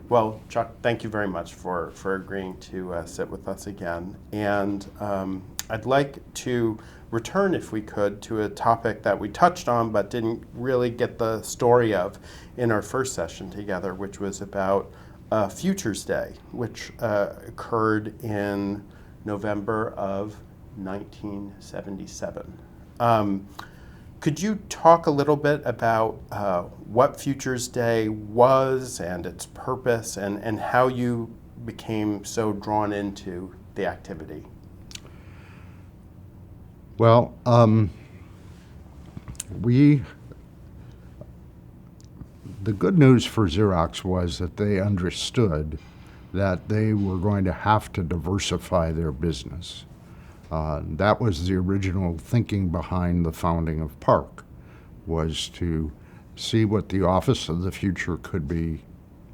Well, Chuck, thank you very much for agreeing to sit with us again. And I'd like to return, if we could, to a topic that we touched on but didn't really get the story of in our first session together, which was about Futures Day, which occurred in November of 1977. Could you talk a little bit about what Futures Day was and its purpose and how you became so drawn into the activity? Well, the good news for Xerox was that they understood that they were going to have to diversify their business. That was the original thinking behind the founding of PARC, was to see what the Office of the Future could be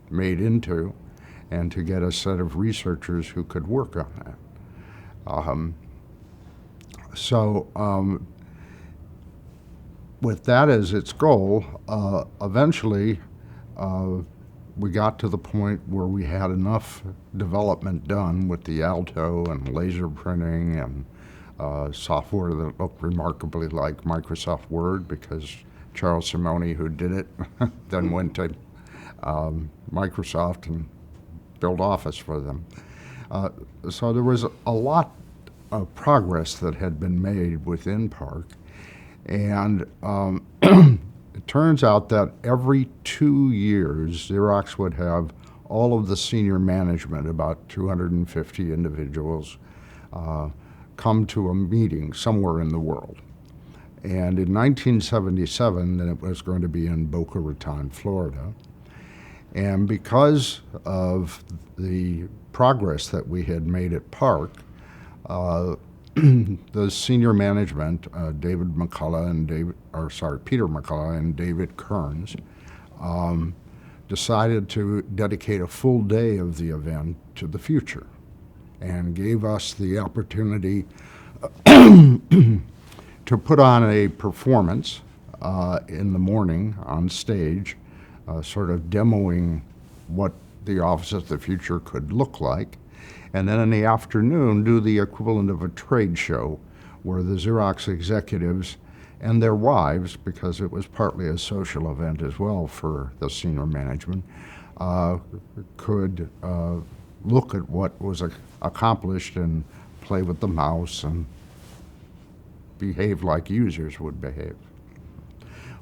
made into and to get a set of researchers who could work on that. With that as its goal, eventually we got to the point where we had enough development done with the Alto and laser printing and software that looked remarkably like Microsoft Word, because Charles Simone, who did it, then went to Microsoft and built Office for them. So there was a lot of progress that had been made within PARC, and it turns out that every 2 years, Xerox would have all of the senior management, about 250 individuals, come to a meeting somewhere in the world. And in 1977, then it was going to be in Boca Raton, Florida. And because of the progress that we had made at PARC, the senior management, Peter McCullough and David Kearns, decided to dedicate a full day of the event to the future, and gave us the opportunity to put on a performance in the morning on stage, sort of demoing what the Office of the Future could look like, and then in the afternoon do the equivalent of a trade show where the Xerox executives and their wives, because it was partly a social event as well for the senior management, could look at what was accomplished and play with the mouse and behave like users would behave.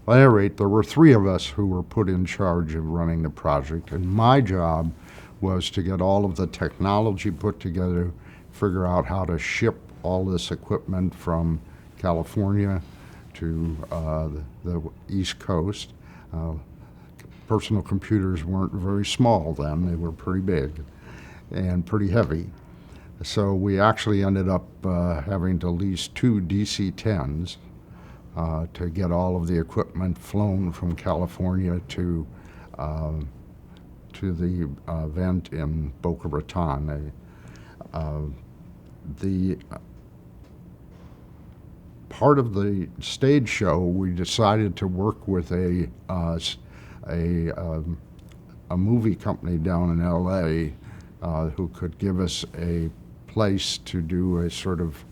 Well, at any rate, there were 3 of us who were put in charge of running the project, and my job was to get all of the technology put together, figure out how to ship all this equipment from California to the East Coast. Personal computers weren't very small then, they were pretty big and pretty heavy. So we actually ended up having to lease 2 DC-10s to get all of the equipment flown from California to the event in Boca Raton. The part of the stage show, we decided to work with a movie company down in LA who could give us a place to do a sort of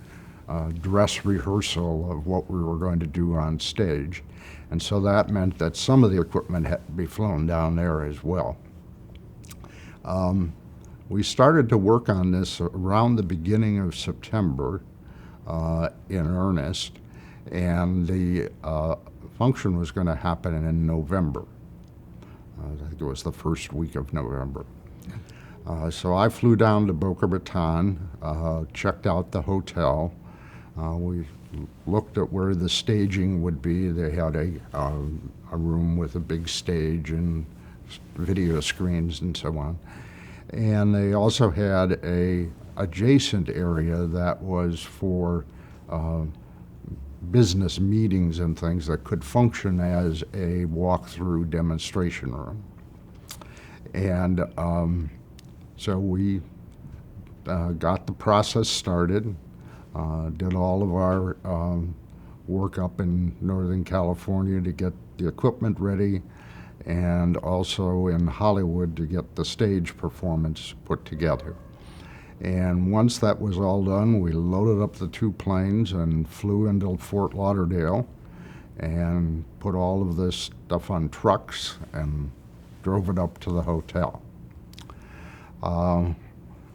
dress rehearsal of what we were going to do on stage. And so that meant that some of the equipment had to be flown down there as well. We started to work on this around the beginning of September in earnest, and the function was going to happen in November. I think it was the first week of November. So I flew down to Boca Raton, checked out the hotel. We looked at where the staging would be. They had a room with a big stage and video screens and so on. And they also had a adjacent area that was for business meetings and things that could function as a walk-through demonstration room. And so we got the process started, did all of our work up in Northern California to get the equipment ready, and also in Hollywood to get the stage performance put together. And once that was all done, we loaded up the 2 planes and flew into Fort Lauderdale and put all of this stuff on trucks and drove it up to the hotel.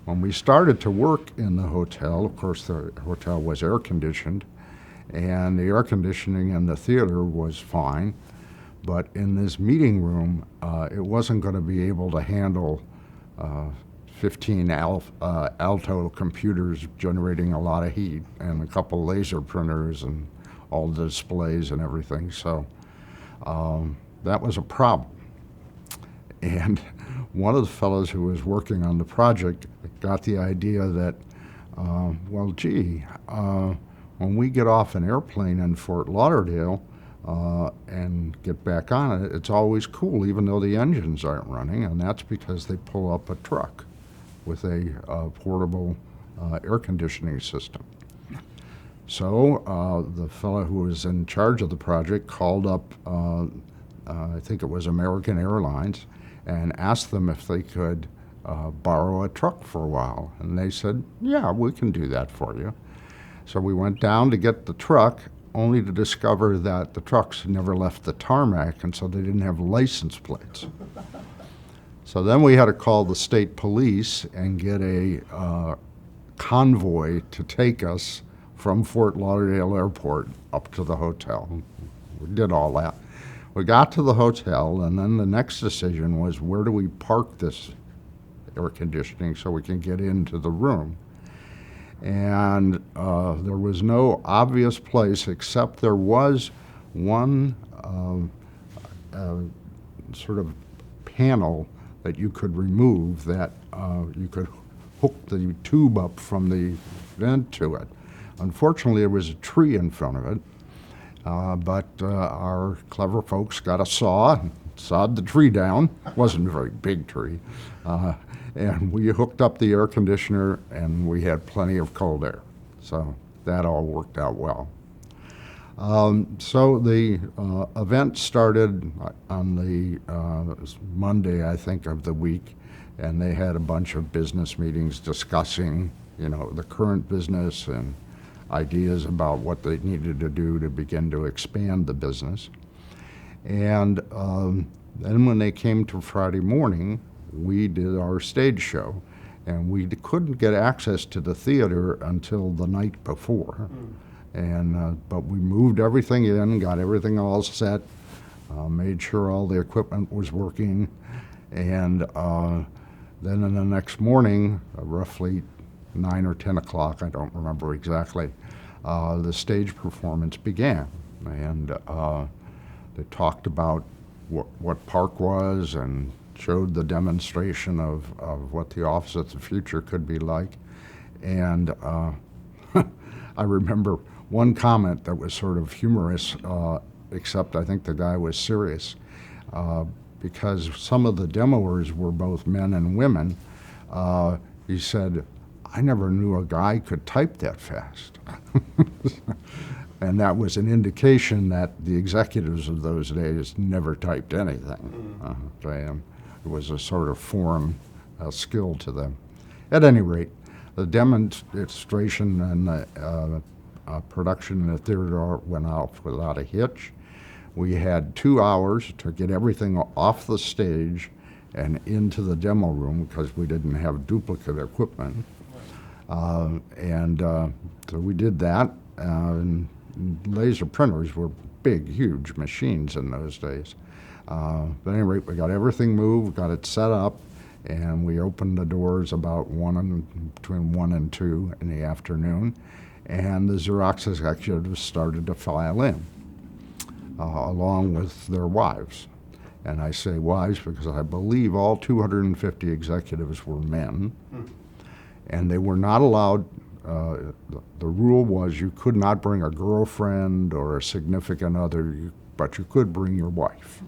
When we started to work in the hotel, of course the hotel was air conditioned, and the air conditioning in the theater was fine, but in this meeting room, it wasn't going to be able to handle 15 Alto computers generating a lot of heat and a couple laser printers and all the displays and everything. So that was a problem. And one of the fellows who was working on the project got the idea that, well, gee, when we get off an airplane in Fort Lauderdale and get back on it, it's always cool even though the engines aren't running, and that's because they pull up a truck with a portable air conditioning system. So the fellow who was in charge of the project called up, I think it was American Airlines, and asked them if they could borrow a truck for a while. And they said, yeah, we can do that for you. So we went down to get the truck, only to discover that the trucks never left the tarmac, and so they didn't have license plates. So then we had to call the state police and get a convoy to take us from Fort Lauderdale Airport up to the hotel. We did all that. We got to the hotel, and then the next decision was, where do we park this air conditioning so we can get into the room? And there was no obvious place, except there was one sort of panel that you could remove, that you could hook the tube up from the vent to it. Unfortunately, there was a tree in front of it, but our clever folks got a saw and sawed the tree down. It wasn't a very big tree. And we hooked up the air conditioner, and we had plenty of cold air. So that all worked out well. So the event started on the Monday, I think, of the week, and they had a bunch of business meetings discussing, the current business and ideas about what they needed to do to begin to expand the business. And then when they came to Friday morning, we did our stage show, and we couldn't get access to the theater until the night before. And but we moved everything in, got everything all set, made sure all the equipment was working, and then in the next morning, roughly 9 or 10 o'clock, I don't remember exactly, the stage performance began. And they talked about what Park was and showed the demonstration of what the Office of the Future could be like. And I remember one comment that was sort of humorous, except I think the guy was serious, because some of the demoers were both men and women. He said, I never knew a guy could type that fast. And that was an indication that the executives of those days never typed anything. It was a sort of foreign skill to them. At any rate, the demonstration and the production in the theater went off without a hitch. We had 2 hours to get everything off the stage and into the demo room because we didn't have duplicate equipment. So we did that. And laser printers were big, huge machines in those days. But at any rate, we got everything moved, got it set up, and we opened the doors about between 1 and 2 in the afternoon, and the Xerox executives started to file in, along with their wives. And I say wives because I believe all 250 executives were men, and they were not allowed. The rule was you could not bring a girlfriend or a significant other, but you could bring your wife.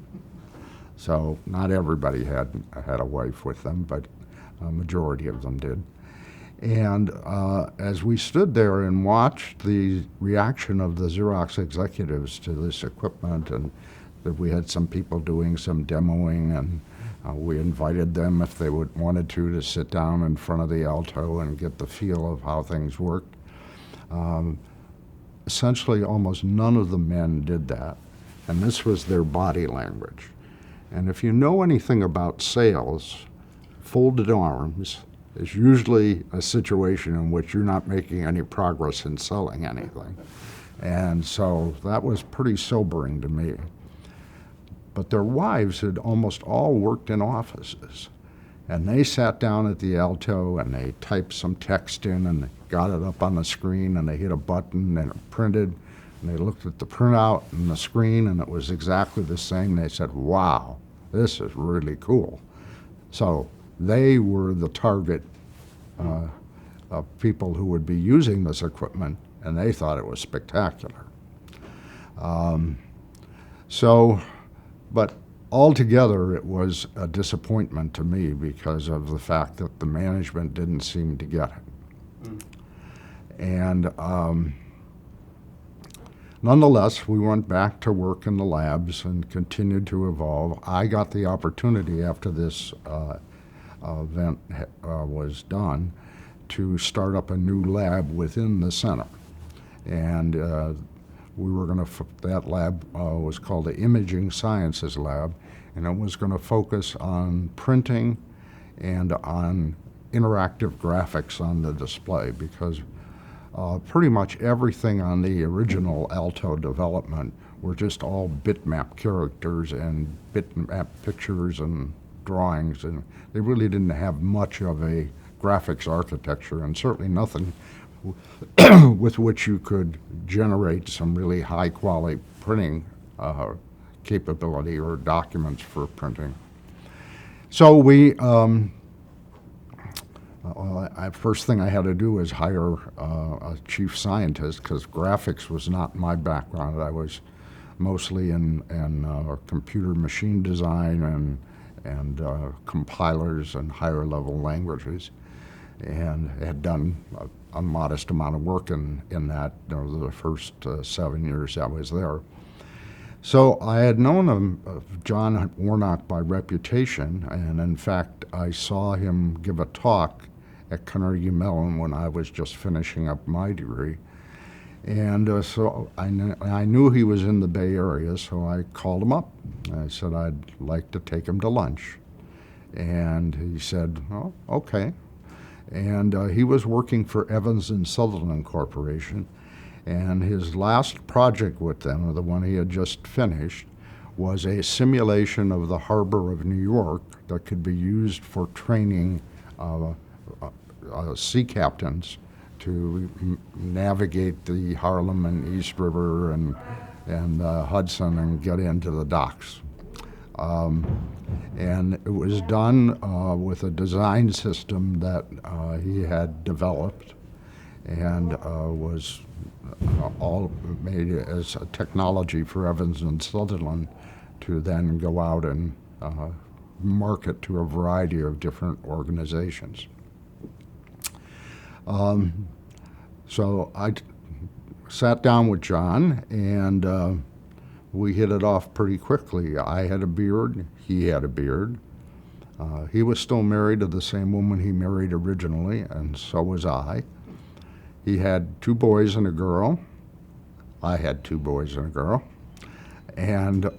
So not everybody had a wife with them, but a majority of them did. And as we stood there and watched the reaction of the Xerox executives to this equipment and that we had some people doing some demoing, and we invited them if they wanted to sit down in front of the alto and get the feel of how things worked. Essentially, almost none of the men did that, and this was their body language. And if you know anything about sales, folded arms is usually a situation in which you're not making any progress in selling anything. And so that was pretty sobering to me. But their wives had almost all worked in offices. And they sat down at the alto and they typed some text in and they got it up on the screen and they hit a button and it printed. And they looked at the printout and the screen and it was exactly the same. They said, wow, this is really cool. So they were the target of people who would be using this equipment, and they thought it was spectacular. But altogether, it was a disappointment to me because of the fact that the management didn't seem to get it. And nonetheless, we went back to work in the labs and continued to evolve. I got the opportunity after this event was done to start up a new lab within the center. And we were going to, that lab was called the Imaging Sciences Lab, and it was going to focus on printing and on interactive graphics on the display, because pretty much everything on the original Alto development were just all bitmap characters and bitmap pictures and drawings, and they really didn't have much of a graphics architecture, and certainly nothing with which you could generate some really high quality printing capability or documents for printing. So we, first thing I had to do was hire a chief scientist, because graphics was not my background. I was mostly in computer machine design and compilers and higher level languages, and had done a modest amount of work in that the first 7 years I was there. So I had known John Warnock by reputation, and in fact I saw him give a talk at Carnegie Mellon when I was just finishing up my degree. And so I knew he was in the Bay Area, so I called him up. I said I'd like to take him to lunch. And he said, oh, okay. And he was working for Evans and Sutherland Corporation, and his last project with them, or the one he had just finished, was a simulation of the harbor of New York that could be used for training sea captains to navigate the Harlem and East River and Hudson and get into the docks. And it was done with a design system that he had developed, and was all made as a technology for Evans and Sutherland to then go out and market to a variety of different organizations. So I sat down with John, and we hit it off pretty quickly. I had a beard, he had a beard. He was still married to the same woman he married originally, and so was I. He had 2 boys and a girl. I had 2 boys and a girl. And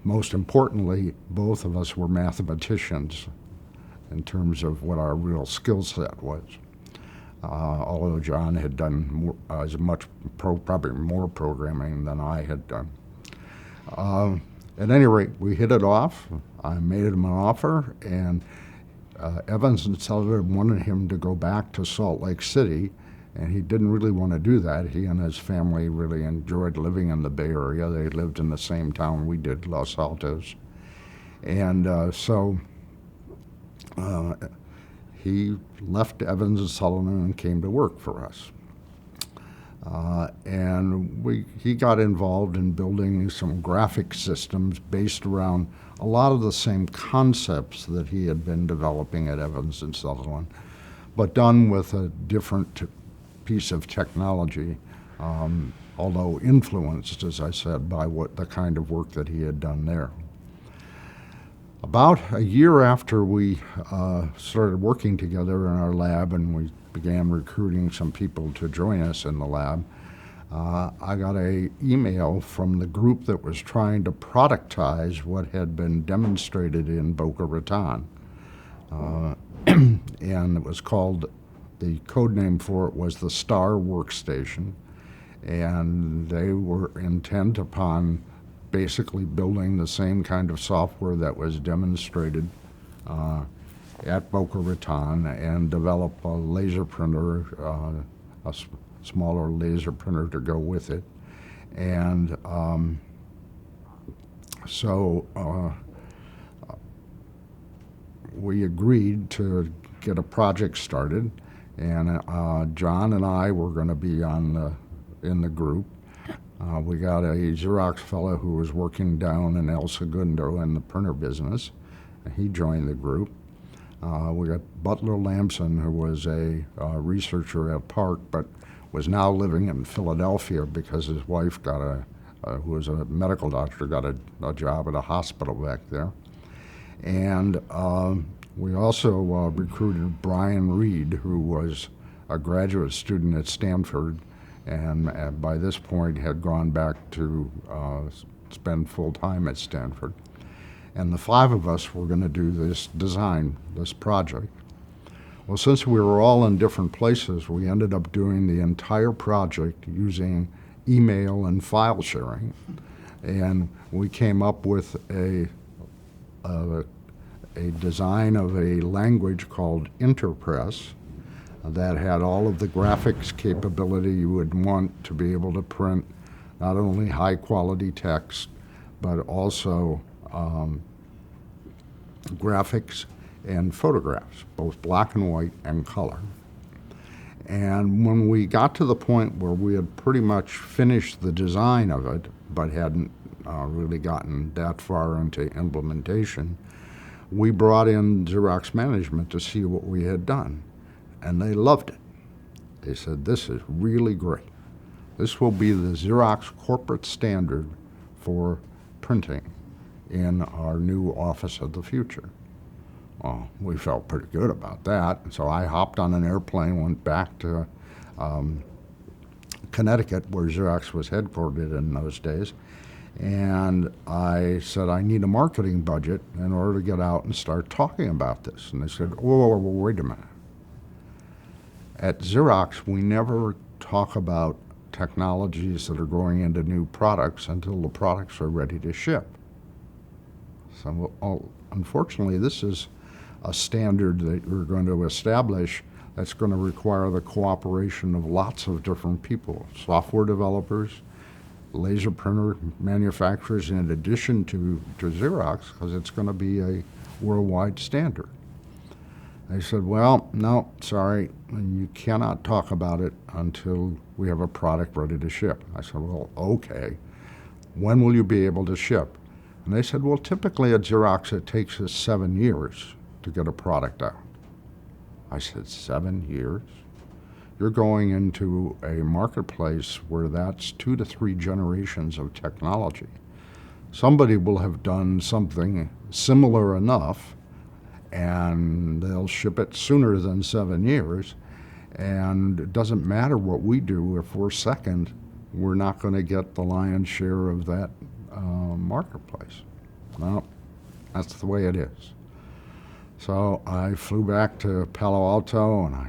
most importantly, both of us were mathematicians in terms of what our real skill set was. Although John had done probably more programming than I had done. At any rate, we hit it off. I made him an offer, and Evans and Sutherland wanted him to go back to Salt Lake City, and he didn't really want to do that. He and his family really enjoyed living in the Bay Area. They lived in the same town we did, Los Altos. And so he left Evans and Sutherland and came to work for us. And he got involved in building some graphic systems based around a lot of the same concepts that he had been developing at Evans and Sutherland, but done with a different piece of technology. although influenced, as I said, by the kind of work that he had done there. About a year after we started working together in our lab and we began recruiting some people to join us in the lab, I got an email from the group that was trying to productize what had been demonstrated in Boca Raton. And it was called, the code name for it was the Star Workstation. And they were intent upon basically building the same kind of software that was demonstrated at Boca Raton and develop a laser printer, smaller laser printer to go with it. And so we agreed to get a project started, and John and I were going to be in the group. We got a Xerox fellow who was working down in El Segundo in the printer business. He joined the group. We got Butler Lamson, who was a researcher at Park, but was now living in Philadelphia because his wife who was a medical doctor, got a job at a hospital back there. And we also recruited Brian Reed, who was a graduate student at Stanford, and by this point had gone back to spend full time at Stanford. And the five of us were going to do this project. Well, since we were all in different places, we ended up doing the entire project using email and file sharing. And we came up with a design of a language called Interpress that had all of the graphics capability you would want to be able to print not only high quality text, but also graphics and photographs, both black and white and color. And when we got to the point where we had pretty much finished the design of it, but hadn't really gotten that far into implementation, we brought in Xerox management to see what we had done. And they loved it. They said, "This is really great. This will be the Xerox corporate standard for printing in our new office of the future." Well, we felt pretty good about that. So I hopped on an airplane, went back to Connecticut, where Xerox was headquartered in those days. And I said, "I need a marketing budget in order to get out and start talking about this." And they said, "Oh, wait a minute. At Xerox, we never talk about technologies that are going into new products until the products are ready to ship." So, unfortunately, this is a standard that we're going to establish that's going to require the cooperation of lots of different people, software developers, laser printer manufacturers, in addition to Xerox, because it's going to be a worldwide standard. They said, "Well, no, sorry, you cannot talk about it until we have a product ready to ship." I said, "Well, okay. When will you be able to ship?" And they said, "Well, typically at Xerox it takes us 7 years to get a product out." I said, 7 years? You're going into a marketplace where that's 2 to 3 generations of technology. Somebody will have done something similar enough, and they'll ship it sooner than 7 years. And it doesn't matter what we do. If we're second, we're not going to get the lion's share of that marketplace. Well, that's the way it is. So I flew back to Palo Alto, and I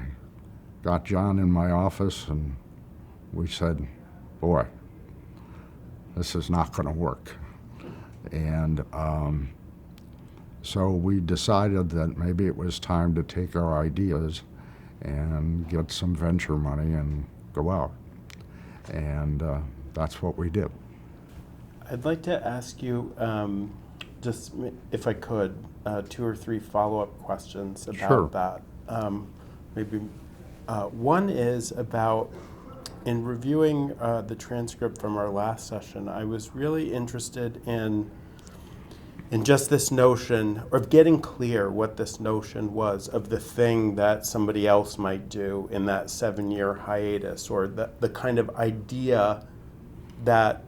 got John in my office, and we said, "Boy, this is not going to work." And so we decided that maybe it was time to take our ideas and get some venture money and go out. And that's what we did. I'd like to ask you, just if I could, 2 or 3 follow-up questions about Sure. that. One is about, in reviewing the transcript from our last session, I was really interested in just this notion, or getting clear what this notion was of the thing that somebody else might do in that 7-year hiatus, or the kind of idea that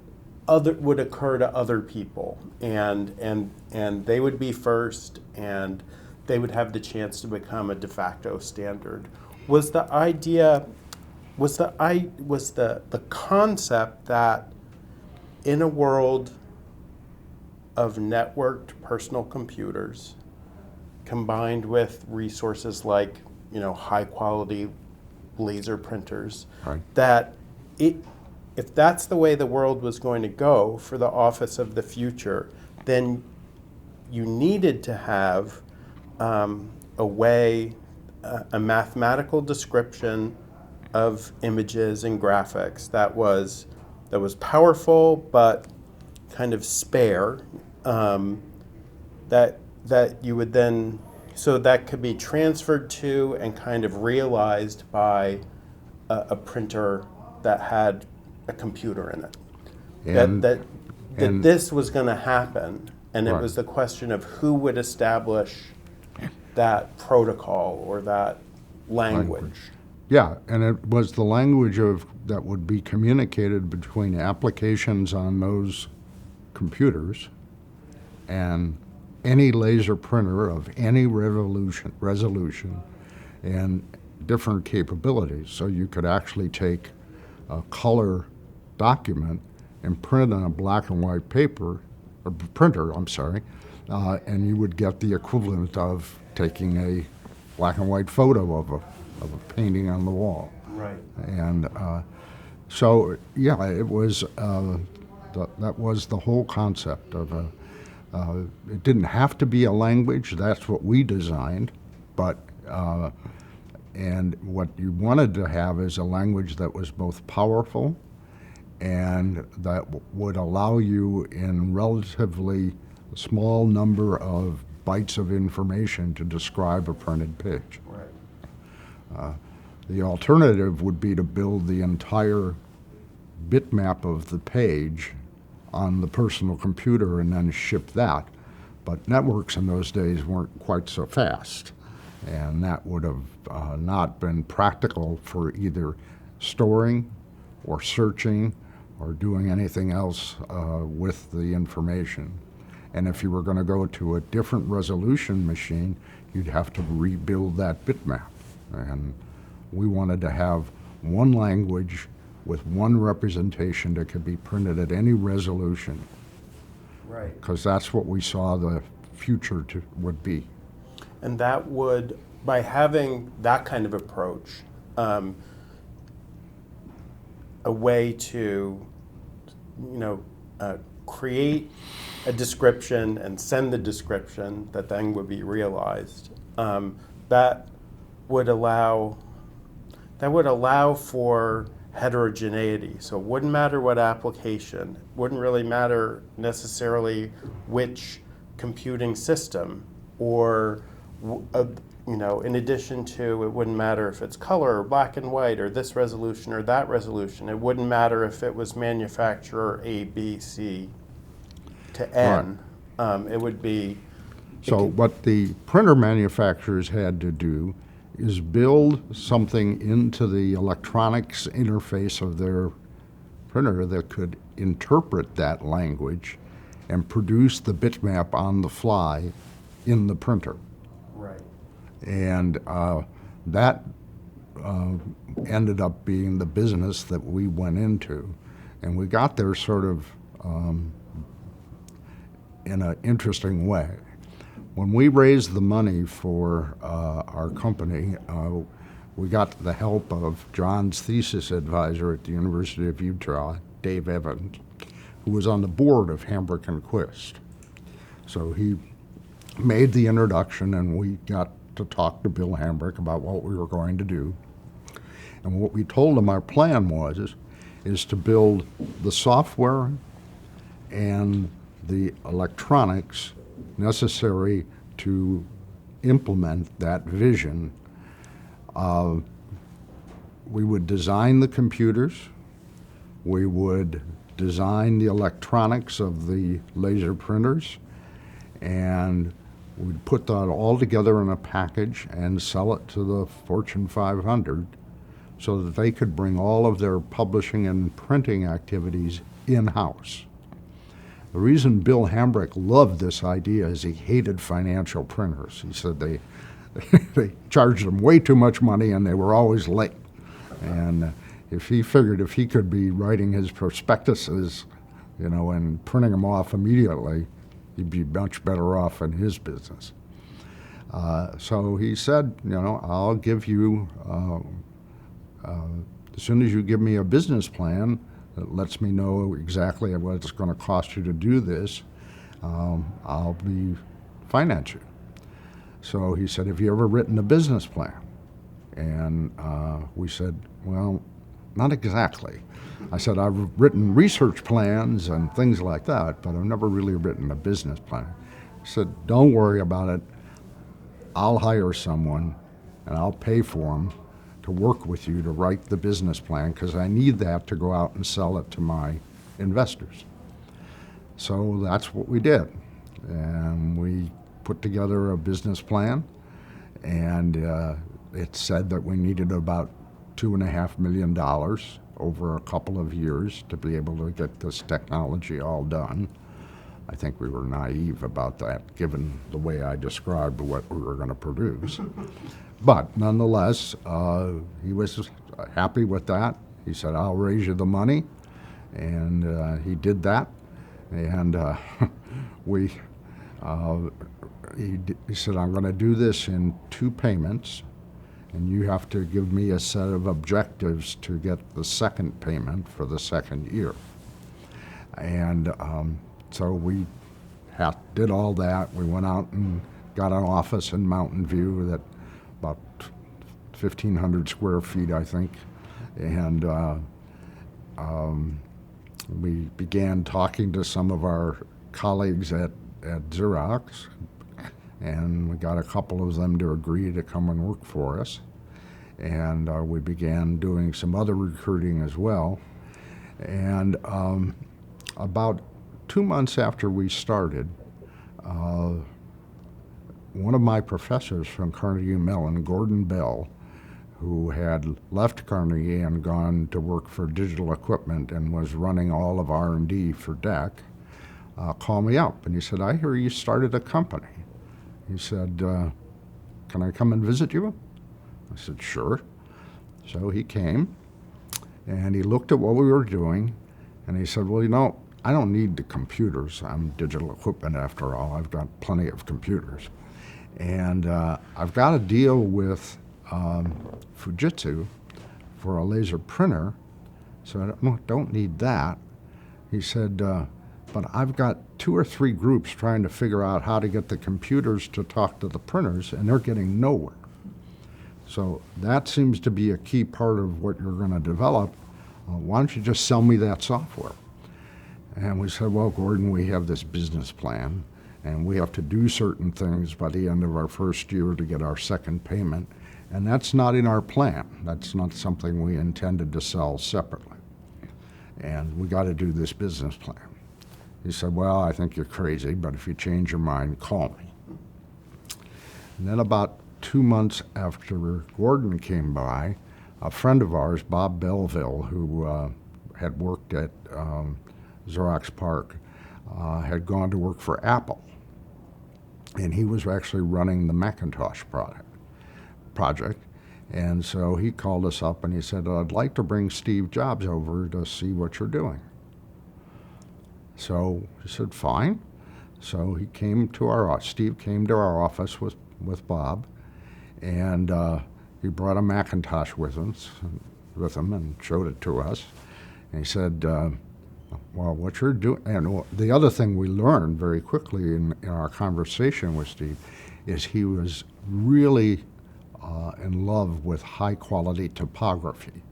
would occur to other people, and they would be first, and they would have the chance to become a de facto standard. Was the idea, was the concept that in a world of networked personal computers combined with resources like, high quality laser printers, Right. that if that's the way the world was going to go for the office of the future, then you needed to have a way, a mathematical description of images and graphics that was powerful but kind of spare, that you would then, so that could be transferred to and kind of realized by a printer that had a computer in it. And- that and- this was going to happen, and it Right. was the question of who would establish that protocol or that language. Yeah, and it was the language that would be communicated between applications on those computers and any laser printer of any resolution and different capabilities. So you could actually take a color document and print on a black and white paper, or printer, and you would get the equivalent of taking a black and white photo of a painting on the wall. Right. And so, yeah, it was that was the whole concept of it didn't have to be a language. That's what we designed, but and what you wanted to have is a language that was both powerful and that would allow you in relatively small number of bytes of information to describe a printed page. Right. The alternative would be to build the entire bitmap of the page on the personal computer and then ship that. But networks in those days weren't quite so fast, and that would have not been practical for either storing or searching or doing anything else with the information. And if you were going to go to a different resolution machine, you'd have to rebuild that bitmap. And we wanted to have one language with one representation that could be printed at any resolution, Right. because that's what we saw the future would be. And that would, by having that kind of approach, a way to, create a description and send the description that then would be realized, that would allow for heterogeneity. So it wouldn't matter what application, wouldn't really matter necessarily which computing system, or in addition to, it wouldn't matter if it's color or black and white or this resolution or that resolution. It wouldn't matter if it was manufacturer A, B, C to N. It would be. So what the printer manufacturers had to do is build something into the electronics interface of their printer that could interpret that language and produce the bitmap on the fly in the printer. Right. And that ended up being the business that we went into. And we got there sort of in an interesting way. When we raised the money for our company, we got the help of John's thesis advisor at the University of Utah, Dave Evans, who was on the board of Hambrick and Quist. So he made the introduction, and we got to talk to Bill Hambrick about what we were going to do. And what we told him our plan is to build the software and the electronics necessary to implement that vision. We would design the computers, we would design the electronics of the laser printers, and we'd put that all together in a package and sell it to the Fortune 500 so that they could bring all of their publishing and printing activities in-house. The reason Bill Hambrick loved this idea is he hated financial printers. He said they charged him way too much money and they were always late. And if he figured if he could be writing his prospectuses, and printing them off immediately, he'd be much better off in his business. So he said, I'll give you, as soon as you give me a business plan that lets me know exactly what it's going to cost you to do this, I'll finance you. So he said, have you ever written a business plan? And we said, well, not exactly. I said, I've written research plans and things like that, but I've never really written a business plan. He said, don't worry about it. I'll hire someone and I'll pay for them to work with you to write the business plan because I need that to go out and sell it to my investors. So that's what we did. And we put together a business plan, and it said that we needed about $2.5 million over a couple of years to be able to get this technology all done. I think we were naive about that, given the way I described what we were going to produce. But nonetheless, he was happy with that. He said, I'll raise you the money, and he did that. And he said, I'm going to do this in 2 payments, and you have to give me a set of objectives to get the second payment for the second year. And so we did all that. We went out and got an office in Mountain View that about 1,500 square feet, I think. And we began talking to some of our colleagues at Xerox, and we got a couple of them to agree to come and work for us. And we began doing some other recruiting as well. And about 2 months after we started, one of my professors from Carnegie Mellon, Gordon Bell, who had left Carnegie and gone to work for Digital Equipment and was running all of R&D for DEC, called me up and he said, I hear you started a company. He said, can I come and visit you? I said, sure. So he came and he looked at what we were doing and he said, well, I don't need the computers. I'm Digital Equipment after all. I've got plenty of computers. And I've got a deal with Fujitsu for a laser printer, so I don't need that. He said, but I've got 2 or 3 groups trying to figure out how to get the computers to talk to the printers, and they're getting nowhere. So that seems to be a key part of what you're going to develop. Why don't you just sell me that software? And we said, well, Gordon, we have this business plan, and we have to do certain things by the end of our first year to get our second payment. And that's not in our plan. That's not something we intended to sell separately. And we got to do this business plan. He said, well, I think you're crazy, but if you change your mind, call me. And then about 2 months after Gordon came by, a friend of ours, Bob Belleville, who had worked at Xerox PARC, had gone to work for Apple. And he was actually running the Macintosh project. And so he called us up and he said, I'd like to bring Steve Jobs over to see what you're doing. So he said, fine. So he came to Steve came to our office with Bob, and he brought a Macintosh with him and showed it to us. And he said, well, what you're doing, and the other thing we learned very quickly in our conversation with Steve is he was really in love with high-quality topography.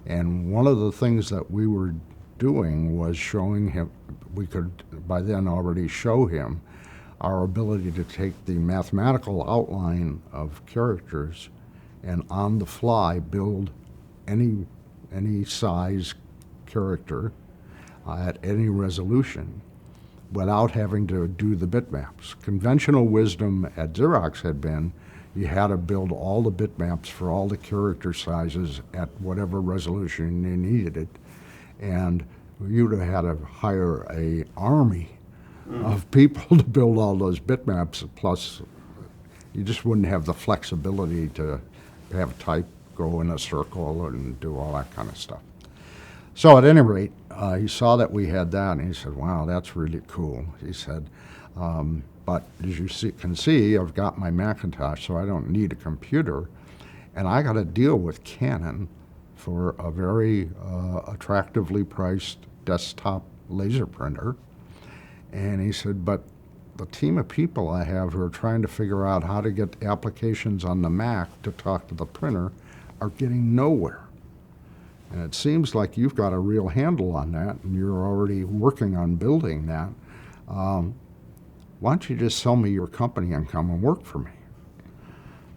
And one of the things that we were doing was showing him, we could by then already show him our ability to take the mathematical outline of characters and on the fly build any size character at any resolution without having to do the bitmaps. Conventional wisdom at Xerox had been You had to build all the bitmaps for all the character sizes at whatever resolution you needed it. And you'd have had to hire an army of people to build all those bitmaps, plus you just wouldn't have the flexibility to have type go in a circle and do all that kind of stuff. So at any rate, he saw that we had that, and he said, wow, that's really cool. He said, but as you can see, I've got my Macintosh, so I don't need a computer, and I got to deal with Canon for a very attractively priced desktop laser printer. And he said, but the team of people I have who are trying to figure out how to get applications on the Mac to talk to the printer are getting nowhere. And it seems like you've got a real handle on that, and you're already working on building that. Why don't you just sell me your company and come and work for me?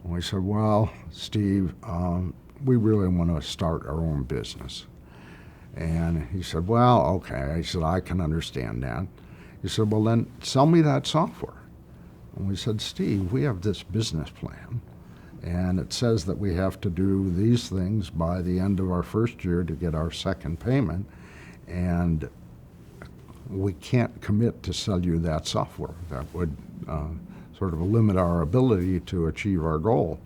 And we said, well, Steve, we really want to start our own business. And he said, well, okay. I said, I can understand that. He said, well, then sell me that software. And we said, Steve, we have this business plan, and it says that we have to do these things by the end of our first year to get our second payment, and we can't commit to sell you that software. That would sort of limit our ability to achieve our goal.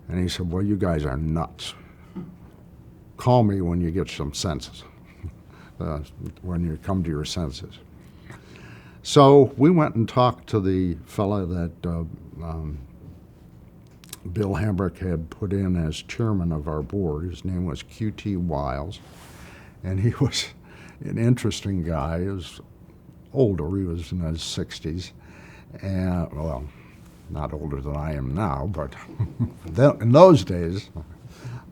And he said, well, you guys are nuts. Call me when you get some senses, when you come to your senses. So we went and talked to the fellow that Bill Hambrick had put in as chairman of our board. His name was Q.T. Wiles, and he was an interesting guy. He was older. He was in his 60s, and well, not older than I am now, but in those days,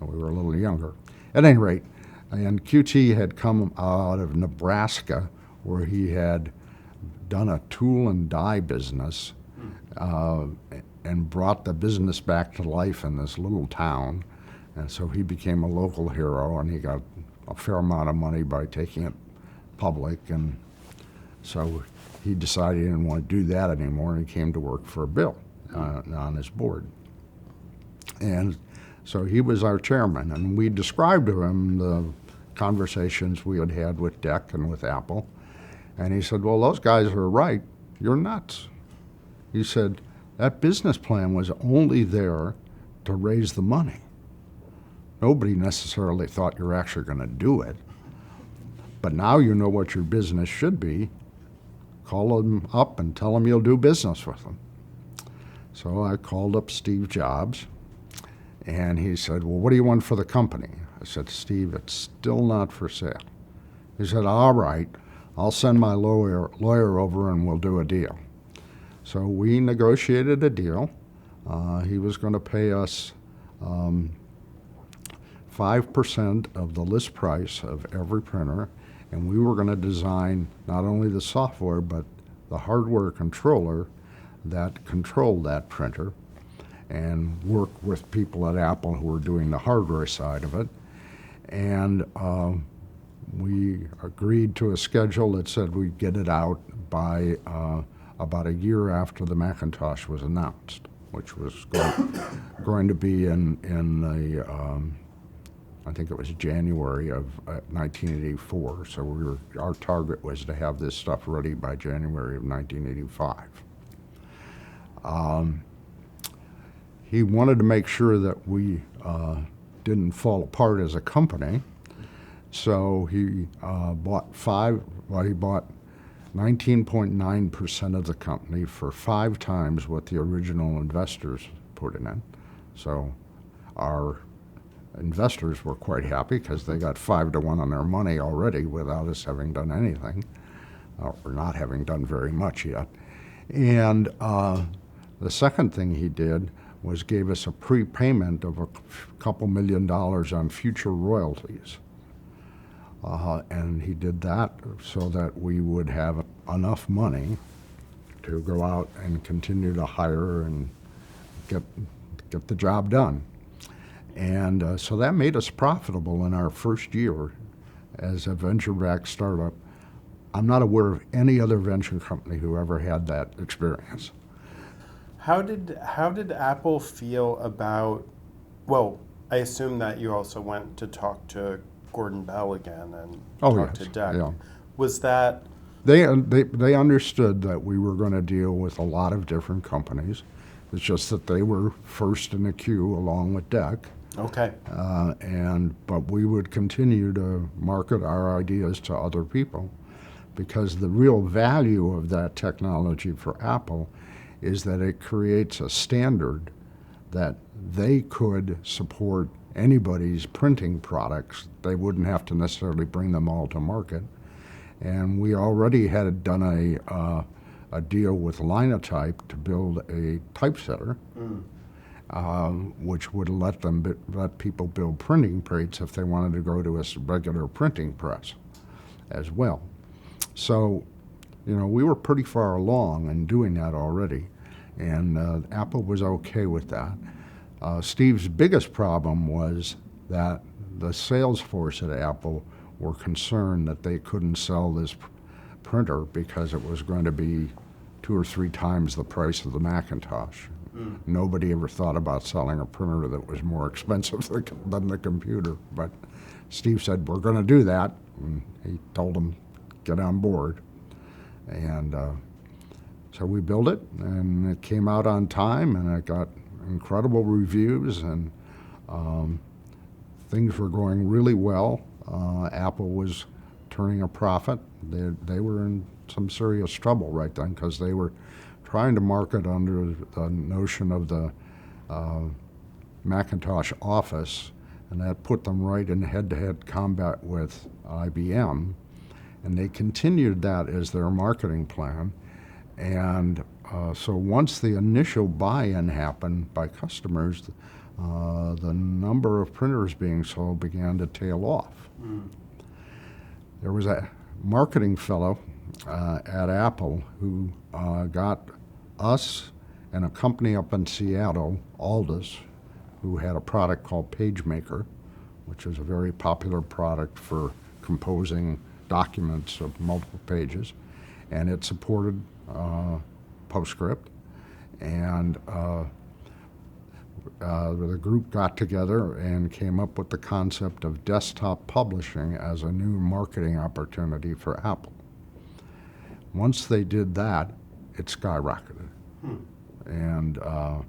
we were a little younger. At any rate, and QT had come out of Nebraska, where he had done a tool and die business and brought the business back to life in this little town. And so he became a local hero, and he got a fair amount of money by taking it public. And so he decided he didn't want to do that anymore, and he came to work for Bill on his board. And so he was our chairman, and we described to him the conversations we had had with DEC and with Apple. And he said, well, those guys are right. You're nuts. He said, that business plan was only there to raise the money. Nobody necessarily thought you're actually going to do it. But now you know what your business should be. Call them up and tell them you'll do business with them. So I called up Steve Jobs, and he said, well, what do you want for the company? I said, Steve, it's still not for sale. He said, all right, I'll send my lawyer over and we'll do a deal. So we negotiated a deal. He was going to pay us 5% of the list price of every printer, and we were going to design not only the software but the hardware controller that controlled that printer, and work with people at Apple who were doing the hardware side of it. And we agreed to a schedule that said we'd get it out by about a year after the Macintosh was announced, which was going to be in the, I think it was January of 1984. So our target was to have this stuff ready by January of 1985. He wanted to make sure that we didn't fall apart as a company, so he bought 19.9% of the company for 5 times what the original investors put in it. So our investors were quite happy because they got 5-to-1 on their money already without us having done anything, or not having done very much yet. And the second thing he did was gave us a prepayment of a couple $1 million on future royalties. And he did that so that we would have enough money to go out and continue to hire and get the job done. And so that made us profitable in our first year as a venture-backed startup. I'm not aware of any other venture company who ever had that experience. How did Apple feel about, well, I assume that you also went to talk to Gordon Bell again and Oh, talk to yes, Deck. yeah. Was that, They understood that we were going to deal with a lot of different companies. It's just that they were first in the queue along with Deck. okay, But we would continue to market our ideas to other people, because the real value of that technology for Apple is that it creates a standard that they could support anybody's printing products. They wouldn't have to necessarily bring them all to market. And we already had done a deal with Linotype to build a typesetter, which would let people build printing plates if they wanted to go to a regular printing press as well. So, we were pretty far along in doing that already, and Apple was okay with that. Steve's biggest problem was that the sales force at Apple were concerned that they couldn't sell this printer because it was going to be 2 or 3 times the price of the Macintosh. Nobody ever thought about selling a printer that was more expensive than the computer. But Steve said, we're going to do that. And he told them, get on board. And so we built it, and it came out on time, and it got incredible reviews, and things were going really well. Apple was turning a profit. They were in some serious trouble right then, because they were trying to market under the notion of the Macintosh Office, and that put them right in head-to-head combat with IBM. And they continued that as their marketing plan. And so once the initial buy-in happened by customers, the number of printers being sold began to tail off. There was a marketing fellow at Apple who got us and a company up in Seattle, Aldus, who had a product called PageMaker, which is a very popular product for composing documents of multiple pages, and it supported PostScript. And the group got together and came up with the concept of desktop publishing as a new marketing opportunity for Apple. Once they did that, it skyrocketed. And of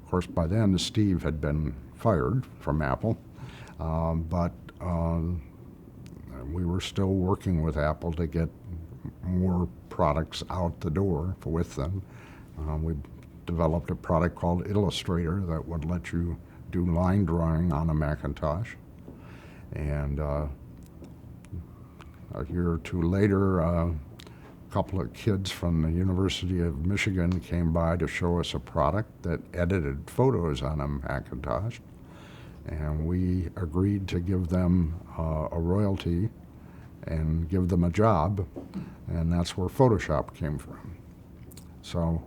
course, by then, Steve had been fired from Apple, but we were still working with Apple to get more products out the door with them. We developed a product called Illustrator that would let you do line drawing on a Macintosh. And a year or two later, a couple of kids from the University of Michigan came by to show us a product that edited photos on a Macintosh. And we agreed to give them a royalty and give them a job, and that's where Photoshop came from. So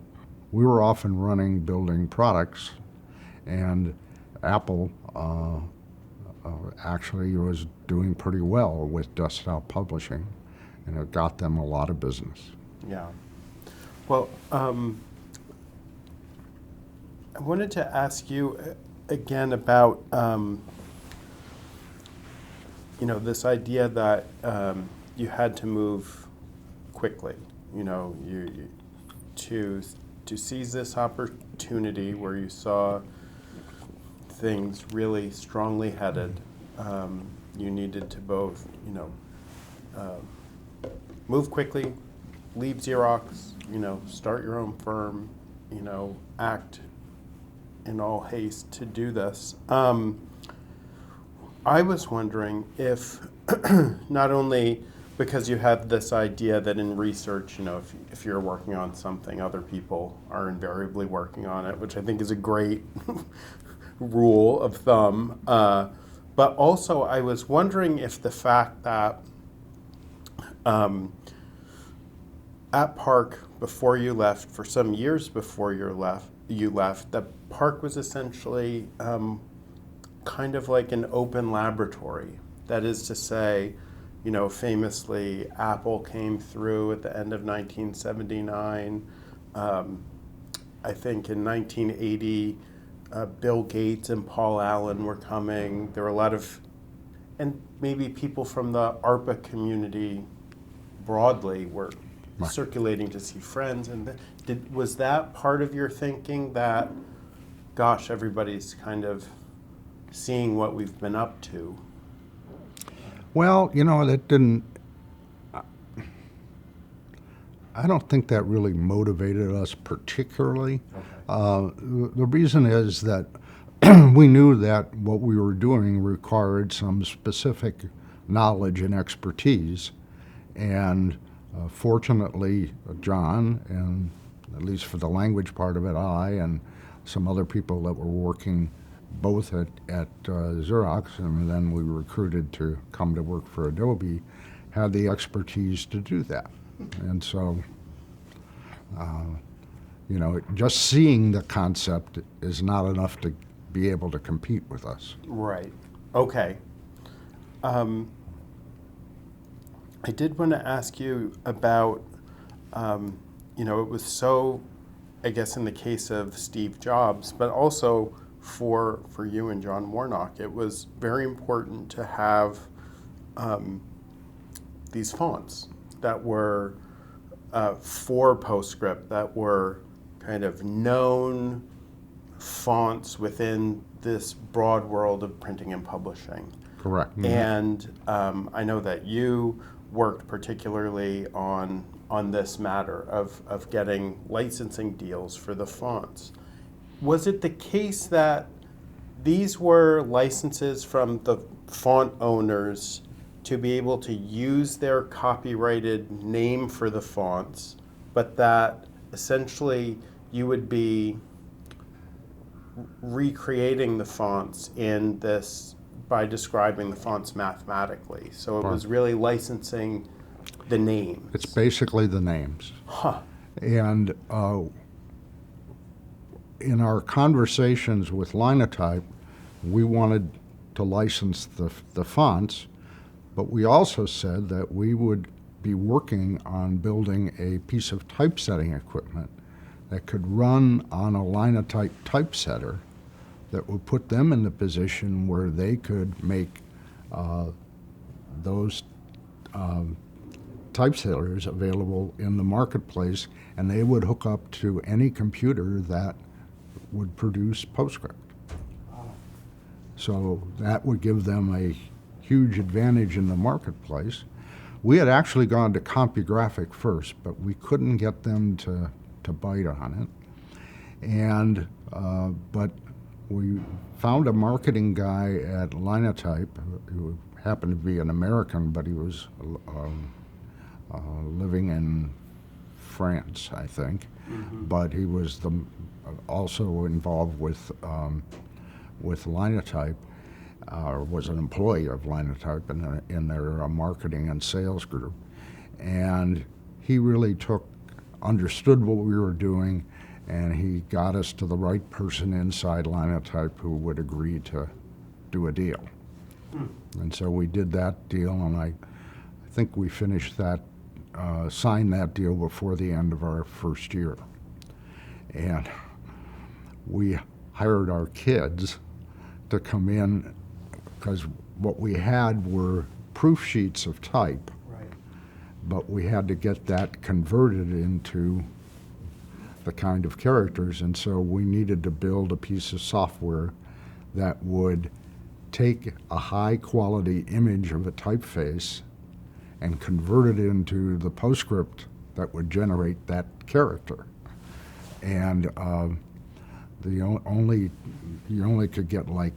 we were off and running building products, and Apple actually was doing pretty well with desktop publishing, and it got them a lot of business. yeah. Well, I wanted to ask you again about this idea that you had to move quickly, to seize this opportunity where you saw things really strongly headed. You needed to both, move quickly, leave Xerox, start your own firm, act in all haste to do this. I was wondering if not only because you have this idea that in research, if you're working on something, other people are invariably working on it, which I think is a great rule of thumb. But also I was wondering if the fact that at Park, before you left, for some years before you left, that Park was essentially kind of like an open laboratory. That is to say, famously, Apple came through at the end of 1979, I think in 1980, Bill Gates and Paul Allen were coming. There were a lot of, and maybe people from the ARPA community broadly were Right. circulating to see friends. And was that part of your thinking that, gosh, everybody's kind of seeing what we've been up to? Well, you know, that didn't, I don't think that really motivated us particularly. The reason is that we knew that what we were doing required some specific knowledge and expertise. And fortunately, John, and at least for the language part of it, I and some other people that were working both at Xerox, and then we recruited to come to work for Adobe, had the expertise to do that. And so, you know, just seeing the concept is not enough to be able to compete with us. Right. Okay. I did want to ask you about, you know, it was so, I guess in the case of Steve Jobs, but also for you and John Warnock, it was very important to have these fonts that were for PostScript, that were kind of known fonts within this broad world of printing and publishing. Correct. Mm-hmm. And I know that you worked particularly on this matter of getting licensing deals for the fonts. Was it the case that these were licenses from the font owners to be able to use their copyrighted name for the fonts, but that essentially you would be recreating the fonts in this by describing the fonts mathematically? So it was really licensing the names. It's basically the names. Huh. And in our conversations with Linotype, we wanted to license the fonts, but we also said that we would be working on building a piece of typesetting equipment that could run on a Linotype typesetter that would put them in the position where they could make those typesetters available in the marketplace, and they would hook up to any computer that would produce PostScript. So that would give them a huge advantage in the marketplace. We had actually gone to CompuGraphic first, but we couldn't get them to bite on it. And but we found a marketing guy at Linotype who happened to be an American, but he was living in France, I think. Mm-hmm. But he was also involved with Linotype, or was an employee of Linotype in their marketing and sales group. And he really understood what we were doing, and he got us to the right person inside Linotype who would agree to do a deal. And so we did that deal, and I think we finished that, signed that deal before the end of our first year. And we hired our kids to come in, because what we had were proof sheets of type, right, but we had to get that converted into the kind of characters, and so we needed to build a piece of software that would take a high quality image of a typeface and convert it into the PostScript that would generate that character. And you only could get like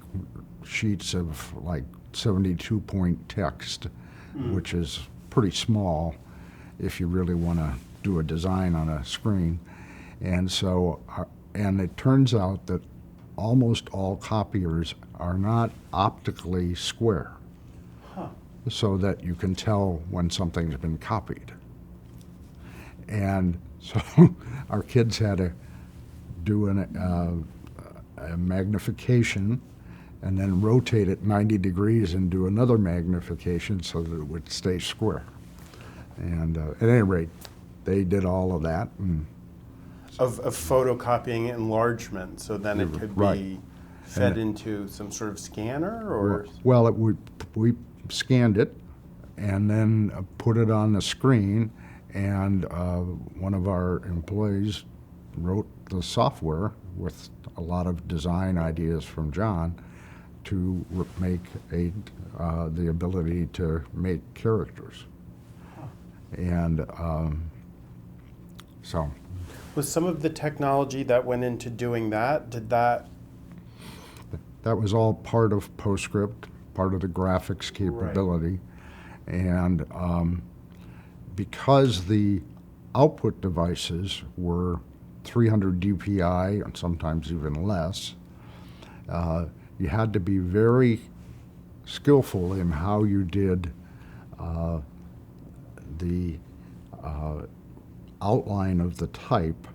sheets of like 72-point text, which is pretty small if you really want to do a design on a screen. And so, and it turns out that almost all copiers are not optically square, so that you can tell when something's been copied. And so our kids had to do a magnification and then rotate it 90 degrees and do another magnification so that it would stay square. And at any rate, they did all of that. And of photocopying enlargement, so then it could Right. be fed into some sort of scanner, or? Well, we scanned it and then put it on the screen, and one of our employees wrote the software with a lot of design ideas from John to make the ability to make characters. And so. Was some of the technology that went into doing that, that was all part of PostScript, part of the graphics capability. Right. And because the output devices were 300 DPI and sometimes even less, you had to be very skillful in how you did the outline of the type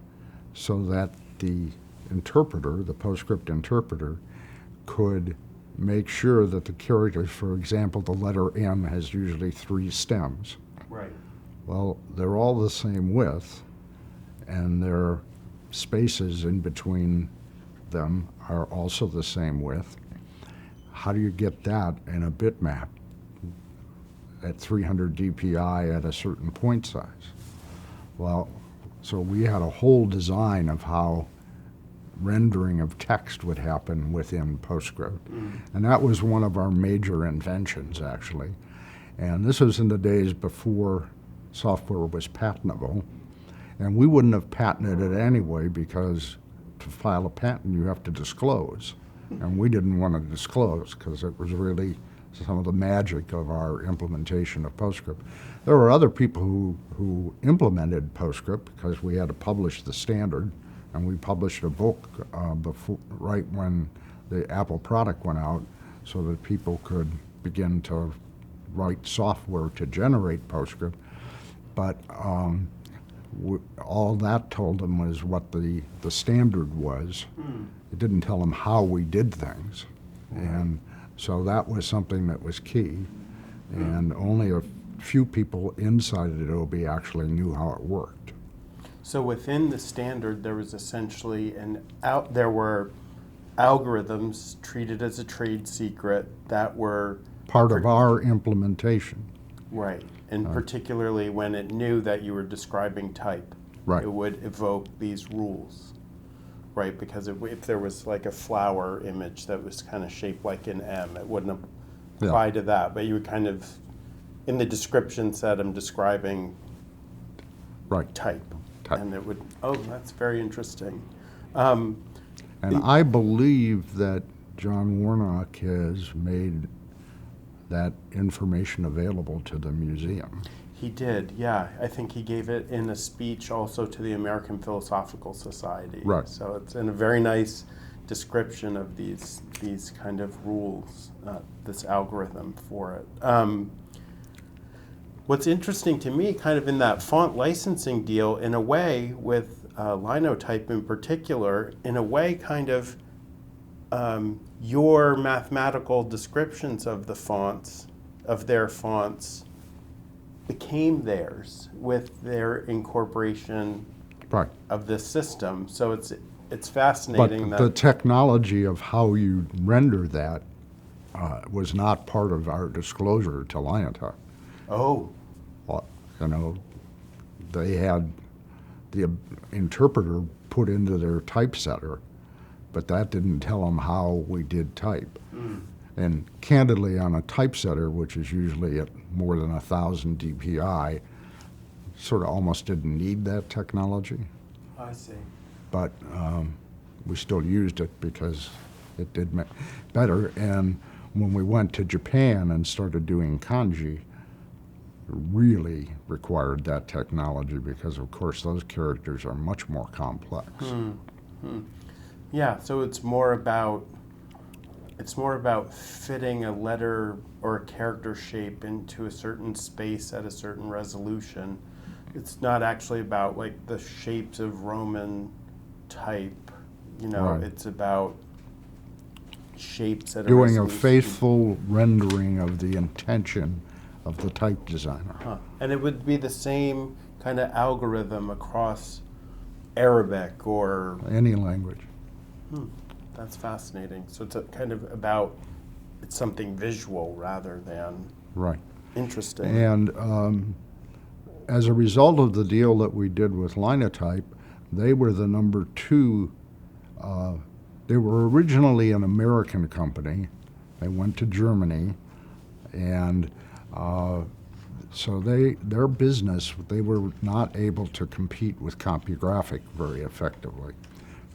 so that the interpreter, the PostScript interpreter, could make sure that the characters, for example, the letter M has usually 3 stems. Right. Well, they're all the same width, and their spaces in between them are also the same width. How do you get that in a bitmap at 300 DPI at a certain point size? Well, so we had a whole design of how rendering of text would happen within PostScript. And that was one of our major inventions, actually. And this was in the days before software was patentable. And we wouldn't have patented it anyway, because to file a patent you have to disclose. And we didn't want to disclose because it was really some of the magic of our implementation of PostScript. There were other people who implemented PostScript because we had to publish the standard, and we published a book right when the Apple product went out, so that people could begin to write software to generate PostScript. But all that told them was what the standard was. It didn't tell them how we did things. And so that was something that was key. And only a few people inside Adobe actually knew how it worked. So within the standard, there was essentially there were algorithms treated as a trade secret that were part of our implementation. Right, and particularly when it knew that you were describing type, right, it would evoke these rules, right? Because if there was like a flower image that was kind of shaped like an M, it wouldn't apply to that, but you would kind of, in the description said, I'm describing type. And it would, that's very interesting. And I believe that John Warnock has made that information available to the museum. He did, yeah. I think he gave it in a speech also to the American Philosophical Society. Right. So it's in a very nice description of these kind of rules, this algorithm for it. What's interesting to me, kind of in that font licensing deal, in a way, with Linotype in particular, in a way, kind of your mathematical descriptions of the fonts, of their fonts, became theirs with their incorporation of this system. So it's fascinating. But the technology of how you render that was not part of our disclosure to Linotype. Oh. You know, they had the interpreter put into their typesetter, but that didn't tell them how we did type. And candidly, on a typesetter, which is usually at more than 1,000 DPI, sort of almost didn't need that technology. I see. But we still used it because it did better. And when we went to Japan and started doing kanji, really required that technology because, of course, those characters are much more complex. Yeah, so it's more about fitting a letter or a character shape into a certain space at a certain resolution. It's not actually about like the shapes of Roman type, you know. Right. It's about shapes at a resolution. Doing a faithful rendering of the intention of the type designer. And it would be the same kind of algorithm across Arabic or any language. That's fascinating. So it's kind of about, it's something visual rather than Right. interesting. And as a result of the deal that we did with Linotype, they were the number 2. They were originally an American company. They went to Germany, and so their business, they were not able to compete with CompuGraphic very effectively,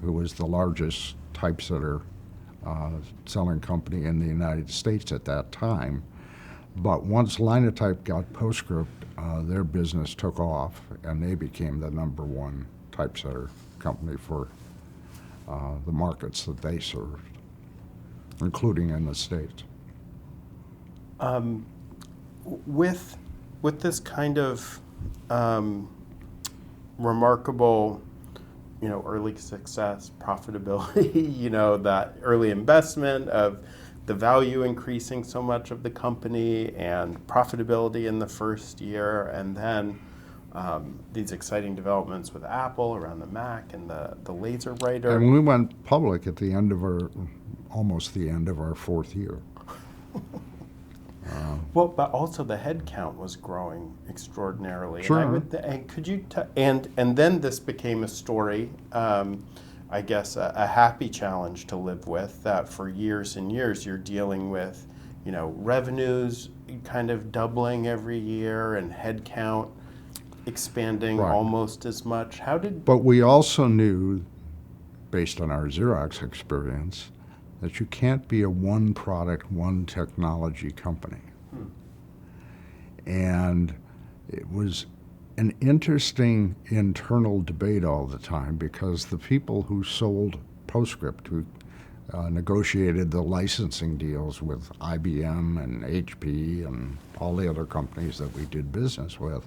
who was the largest typesetter selling company in the United States at that time. But once Linotype got PostScript, their business took off, and they became the number 1 typesetter company for the markets that they served, including in the States. With this kind of remarkable, early success, profitability, that early investment of the value increasing so much of the company and profitability in the first year, and then these exciting developments with Apple around the Mac and the laser writer. And we went public at the end of almost the end of our 4th year. Well, but also the head count was growing extraordinarily. Sure. And could you and then this became a story, I guess a happy challenge to live with, that for years and years you're dealing with, revenues kind of doubling every year and head count expanding Right. almost as much. But we also knew, based on our Xerox experience, that you can't be a one product, one technology company. And it was an interesting internal debate all the time, because the people who sold PostScript, who negotiated the licensing deals with IBM and HP and all the other companies that we did business with,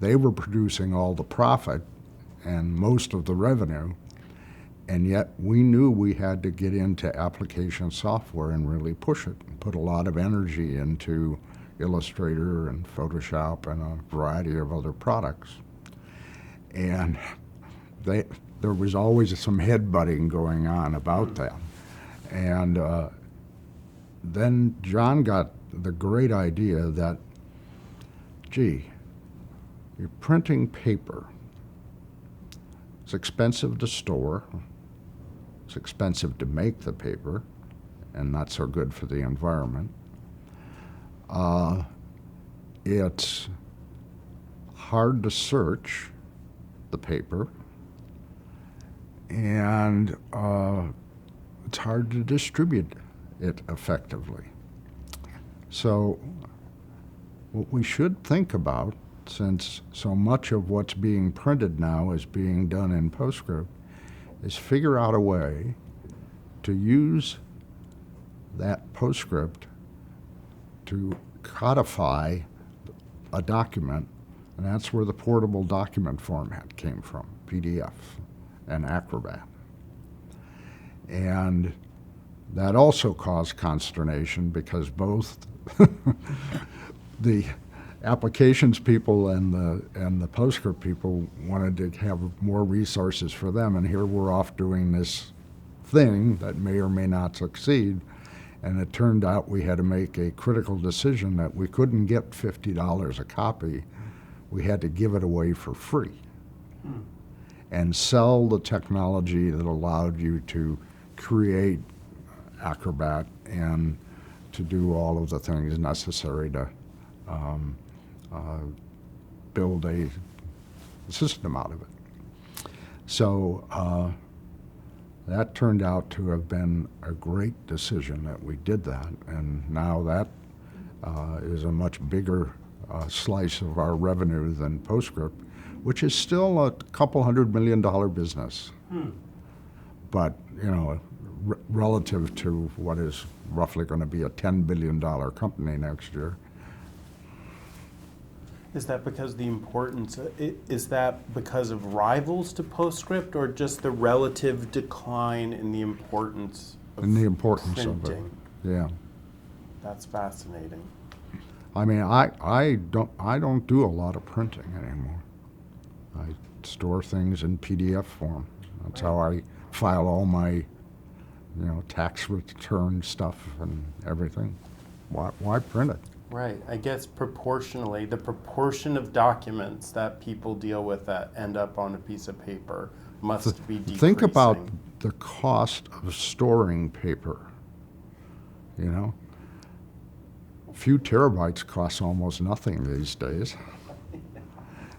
they were producing all the profit and most of the revenue, and yet we knew we had to get into application software and really push it and put a lot of energy into Illustrator and Photoshop and a variety of other products. And there was always some headbutting going on about that. And then John got the great idea that, gee, you're printing paper. It's expensive to store. It's expensive to make the paper, and not so good for the environment. It's hard to search the paper, and it's hard to distribute it effectively. So what we should think about, since so much of what's being printed now is being done in PostScript, is figure out a way to use that PostScript to codify a document, and that's where the portable document format came from, PDF and Acrobat. And that also caused consternation, because both the applications people and the PostScript people wanted to have more resources for them, and here we're off doing this thing that may or may not succeed. And it turned out we had to make a critical decision that we couldn't get $50 a copy. We had to give it away for free and sell the technology that allowed you to create Acrobat and to do all of the things necessary to build a system out of it. So that turned out to have been a great decision that we did that, and now that is a much bigger slice of our revenue than PostScript, which is still a couple $100 million business. But, relative to what is roughly going to be a $10 billion company next year. Is that because the importance, is that because of rivals to PostScript, or just the relative decline in the importance of printing? Of it? Yeah. That's fascinating. I mean, I don't do a lot of printing anymore. I store things in PDF form. That's how I file all my, tax return stuff and everything. Why print it? Right. I guess proportionally, the proportion of documents that people deal with that end up on a piece of paper must be decreasing. Think about the cost of storing paper. A few terabytes costs almost nothing these days.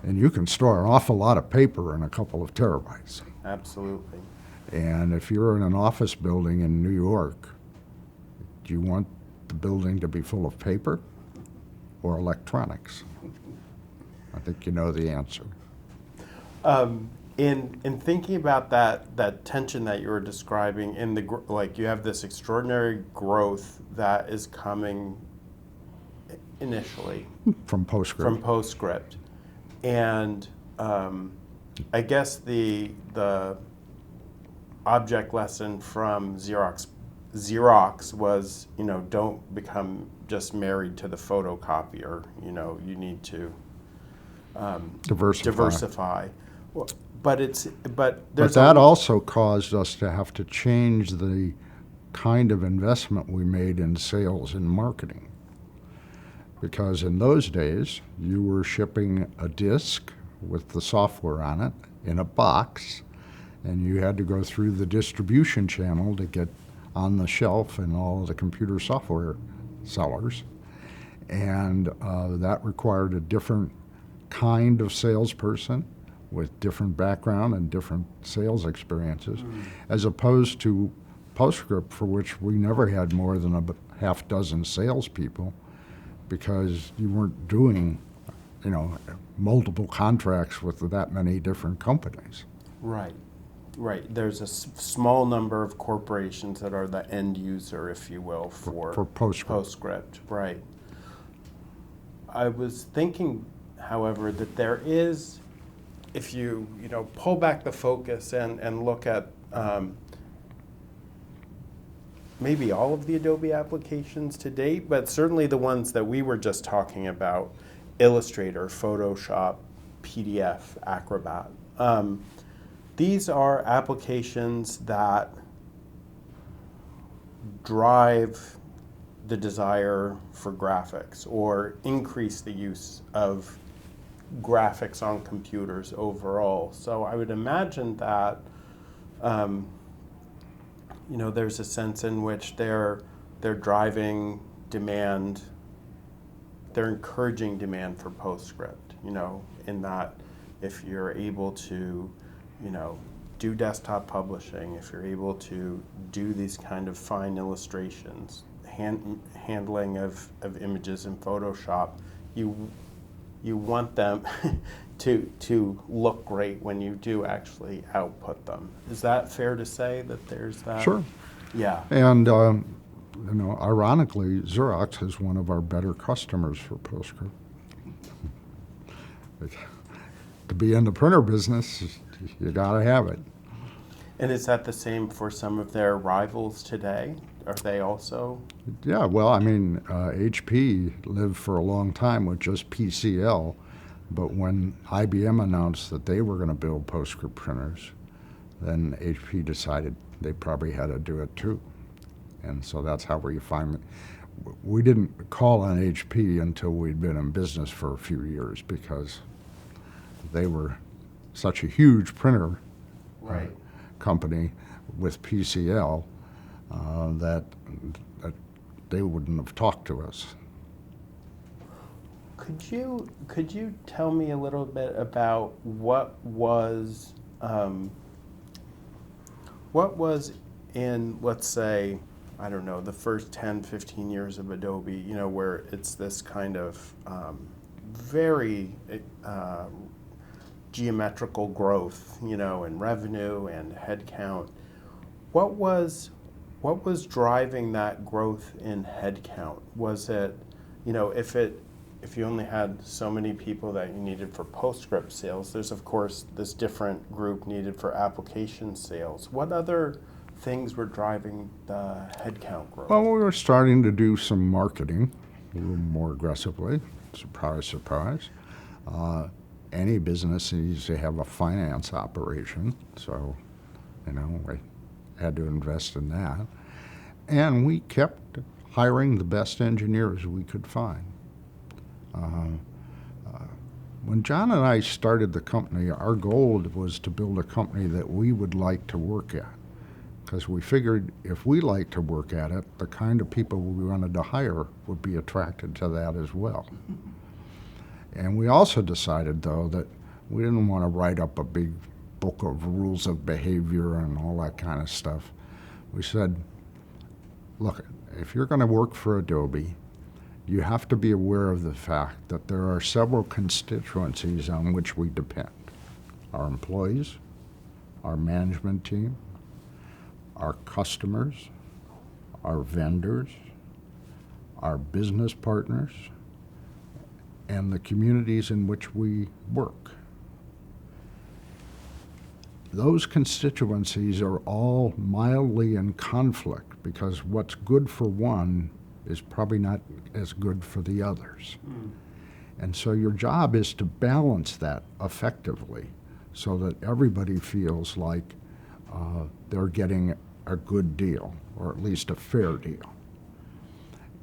And you can store an awful lot of paper in a couple of terabytes. Absolutely. And if you're in an office building in New York, do you want the building to be full of paper or electronics? I think you know the answer. In thinking about that tension that you were describing, you have this extraordinary growth that is coming initially from PostScript, and I guess the object lesson from Xerox was, don't become just married to the photocopier. You need to diversify. But that also caused us to have to change the kind of investment we made in sales and marketing. Because in those days, you were shipping a disk with the software on it in a box, and you had to go through the distribution channel to get on the shelf in all of the computer software sellers. And that required a different kind of salesperson with different background and different sales experiences, as opposed to PostScript, for which we never had more than a half dozen salespeople, because you weren't doing, multiple contracts with that many different companies. Right. There's a small number of corporations that are the end user, if you will, for PostScript. Right. I was thinking, however, that there is, if you pull back the focus and look at maybe all of the Adobe applications to date, but certainly the ones that we were just talking about, Illustrator, Photoshop, PDF, Acrobat. These are applications that drive the desire for graphics or increase the use of graphics on computers overall. So I would imagine that there's a sense in which they're driving demand, they're encouraging demand for PostScript, in that if you're able to, do desktop publishing, if you're able to do these kind of fine illustrations, handling of images in Photoshop, you want them to look great when you do actually output them. Is that fair to say that there's that? Sure. Yeah. And ironically, Xerox is one of our better customers for PostScript. To be in the printer business, you got to have it. And is that the same for some of their rivals today? Are they also? Yeah, well, HP lived for a long time with just PCL, but when IBM announced that they were going to build PostScript printers, then HP decided they probably had to do it too. And so that's how we finally, we didn't call on HP until we'd been in business for a few years, because they were such a huge printer company with PCL that they wouldn't have talked to us. Could you tell me a little bit about what was in, let's say, I don't know, the first 10, 15 years of Adobe, where it's this kind of very geometrical growth, in revenue and headcount. What was driving that growth in headcount? Was it, if you only had so many people that you needed for PostScript sales, there's of course this different group needed for application sales. What other things were driving the headcount growth? Well, we were starting to do some marketing a little more aggressively. Surprise, surprise. any business needs to have a finance operation, so, we had to invest in that. And we kept hiring the best engineers we could find. When John and I started the company, our goal was to build a company that we would like to work at, because we figured if we liked to work at it, the kind of people we wanted to hire would be attracted to that as well. And we also decided, though, that we didn't want to write up a big book of rules of behavior and all that kind of stuff. We said, look, if you're going to work for Adobe, you have to be aware of the fact that there are several constituencies on which we depend. Our employees, our management team, our customers, our vendors, our business partners, and the communities in which we work. Those constituencies are all mildly in conflict because what's good for one is probably not as good for the others. And so your job is to balance that effectively so that everybody feels like they're getting a good deal, or at least a fair deal.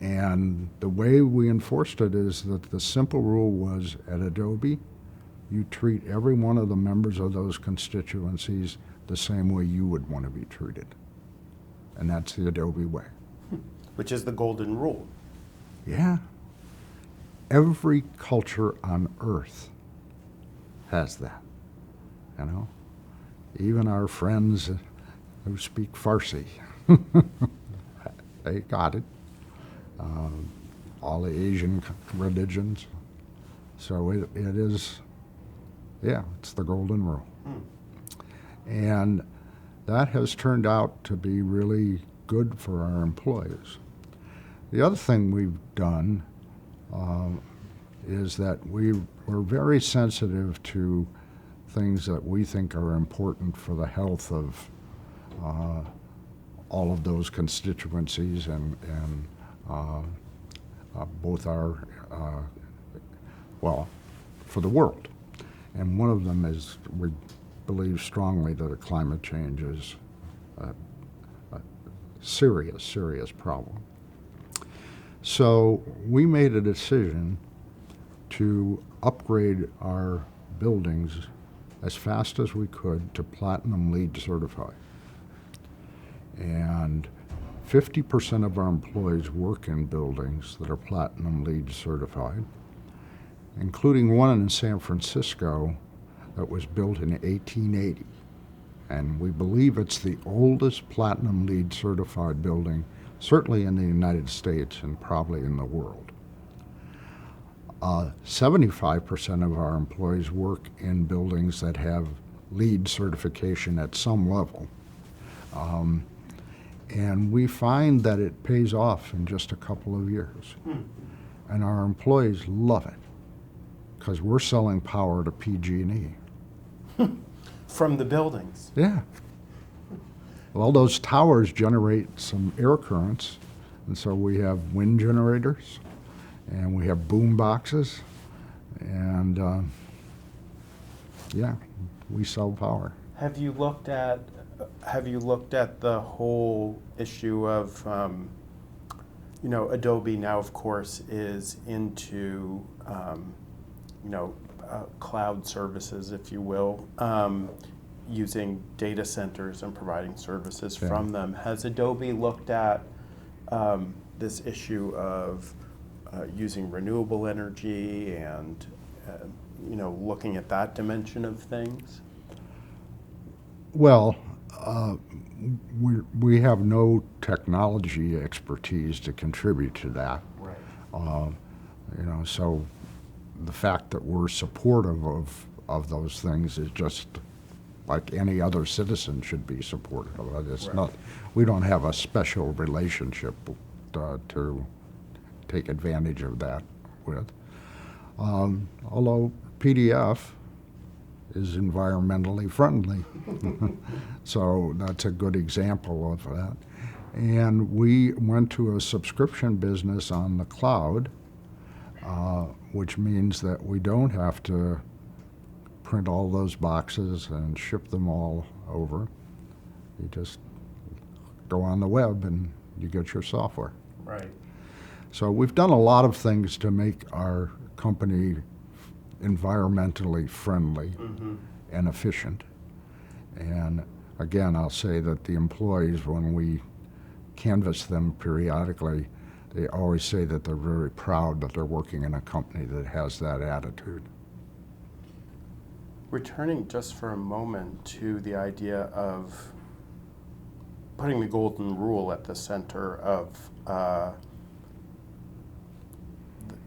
And the way we enforced it is that the simple rule was, at Adobe, you treat every one of the members of those constituencies the same way you would want to be treated. And that's the Adobe way. Which is the golden rule. Yeah. Every culture on earth has that, Even our friends who speak Farsi, they got it. All the Asian religions. So it is, it's the golden rule. And that has turned out to be really good for our employees. The other thing we've done is that we're very sensitive to things that we think are important for the health of all of those constituencies and both our, for the world. And one of them is we believe strongly that climate change is a serious, serious problem. So we made a decision to upgrade our buildings as fast as we could to Platinum LEED certified. And 50% of our employees work in buildings that are Platinum LEED certified, including one in San Francisco that was built in 1880. And we believe it's the oldest Platinum LEED certified building, certainly in the United States and probably in the world. 75% of our employees work in buildings that have LEED certification at some level. And we find that it pays off in just a couple of years. And our employees love it because we're selling power to PG&E. From the buildings? Yeah. Well, those towers generate some air currents, and so we have wind generators, and we have boom boxes, and we sell power. Have you looked at the whole issue of Adobe now, of course, is into cloud services, if you will, using data centers and providing services from them. Has Adobe looked at this issue of using renewable energy and looking at that dimension of things? Well, we have no technology expertise to contribute to that. Right. So the fact that we're supportive of those things is just like any other citizen should be supportive of it. It's not, we don't have a special relationship to take advantage of that with. Although PDF is environmentally friendly. So that's a good example of that. And we went to a subscription business on the cloud, which means that we don't have to print all those boxes and ship them all over. You just go on the web and you get your software. Right. So we've done a lot of things to make our company environmentally friendly and efficient. And again, I'll say that the employees, when we canvass them periodically, they always say that they're very proud that they're working in a company that has that attitude. Returning just for a moment to the idea of putting the golden rule at the center of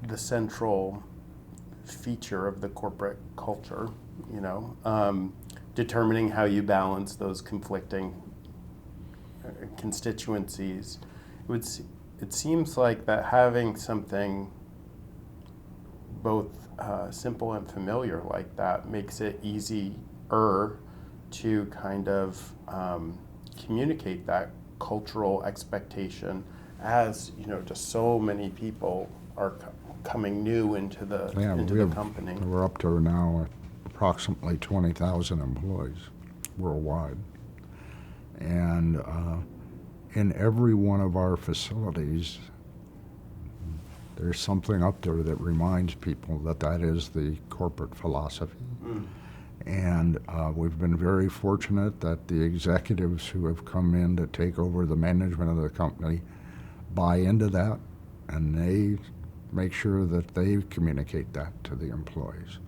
the central feature of the corporate culture, determining how you balance those conflicting constituencies. It seems like that having something both simple and familiar like that makes it easier to kind of communicate that cultural expectation, as just so many people are coming new into the company. We're up to now approximately 20,000 employees worldwide, and in every one of our facilities, there's something up there that reminds people that that is the corporate philosophy. And we've been very fortunate that the executives who have come in to take over the management of the company buy into that, and they make sure that they communicate that to the employees.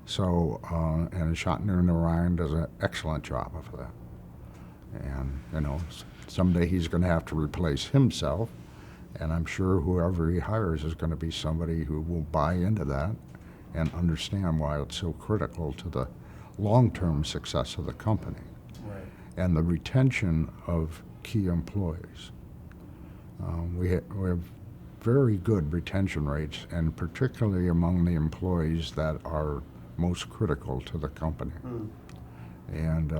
So, and Shantanu Narayan does an excellent job of that. And, someday he's going to have to replace himself, and I'm sure whoever he hires is going to be somebody who will buy into that and understand why it's so critical to the long-term success of the company. Right. And the retention of key employees. We have very good retention rates, and particularly among the employees that are most critical to the company. And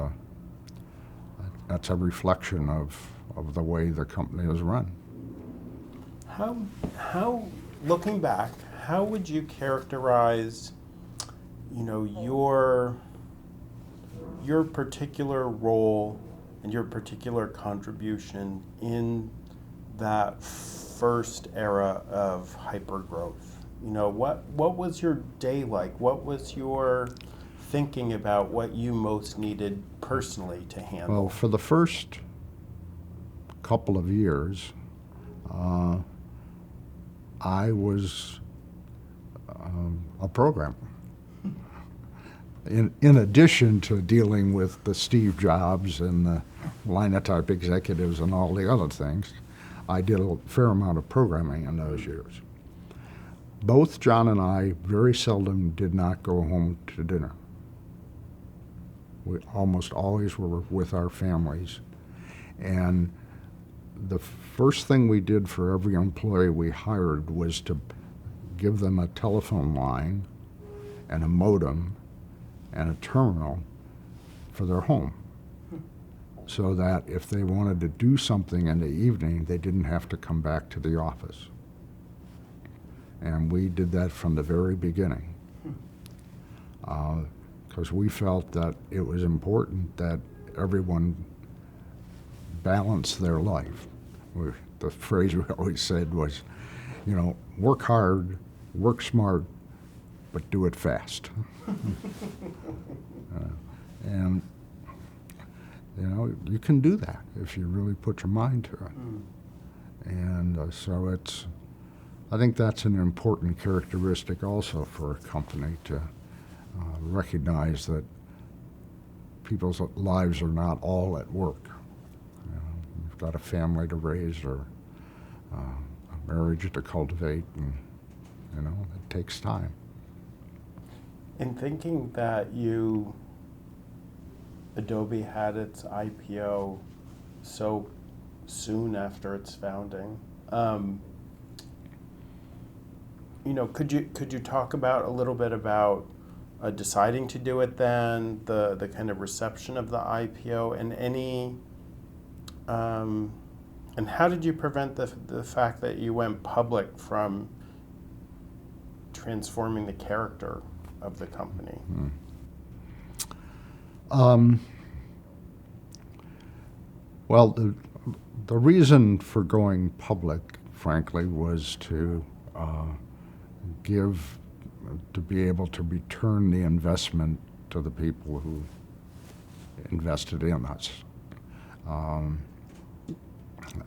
that's a reflection of the way the company is run. How looking back, how would you characterize, your particular role and your particular contribution in that first era of hypergrowth? What was your day like? What was your thinking about what you most needed personally to handle? Well, for the first couple of years, I was a programmer. In addition to dealing with the Steve Jobs and the Linotype executives and all the other things, I did a fair amount of programming in those years. Both John and I very seldom did not go home to dinner. We almost always were with our families. And the first thing we did for every employee we hired was to give them a telephone line and a modem and a terminal for their home, so that if they wanted to do something in the evening, they didn't have to come back to the office. And we did that from the very beginning, because we felt that it was important that everyone balance their life. The phrase we always said was, work hard, work smart, but do it fast. And you can do that if you really put your mind to it. And so I think that's an important characteristic also for a company, to recognize that people's lives are not all at work. You've got a family to raise, or a marriage to cultivate, and it takes time. In thinking that Adobe had its IPO so soon after its founding, could you talk about a little bit about deciding to do it then, the kind of reception of the IPO, and and how did you prevent the fact that you went public from transforming the character of the company? Well, the reason for going public, frankly, was to to be able to return the investment to the people who invested in us.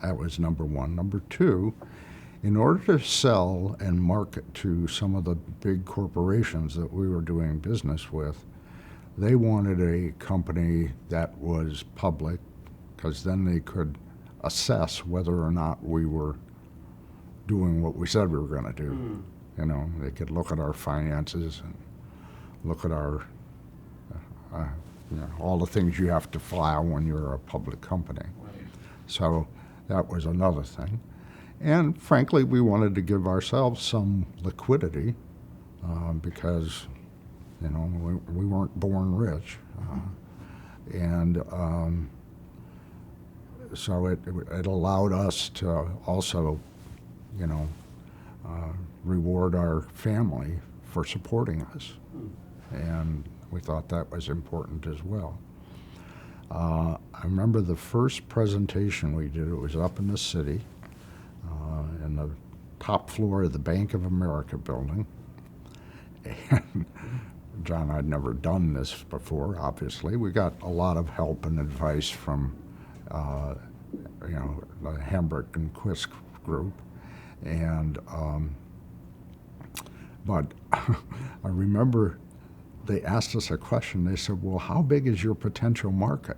That was number one. Number two, in order to sell and market to some of the big corporations that we were doing business with, they wanted a company that was public, because then they could assess whether or not we were doing what we said we were going to do. You know, they could look at our finances and look at our, you know, all the things you have to file when you're a public company. Right. So that was another thing. And frankly, we wanted to give ourselves some liquidity because, you know, we weren't born rich. So it allowed us to also, you know, reward our family for supporting us. And we thought that was important as well. I remember the first presentation we did, it was up in the city, in the top floor of the Bank of America building. And John, I'd never done this before, obviously. We got a lot of help and advice from, you know, the Hambrick and Quisk group. And, but I remember they asked us a question. They said, well, how big is your potential market?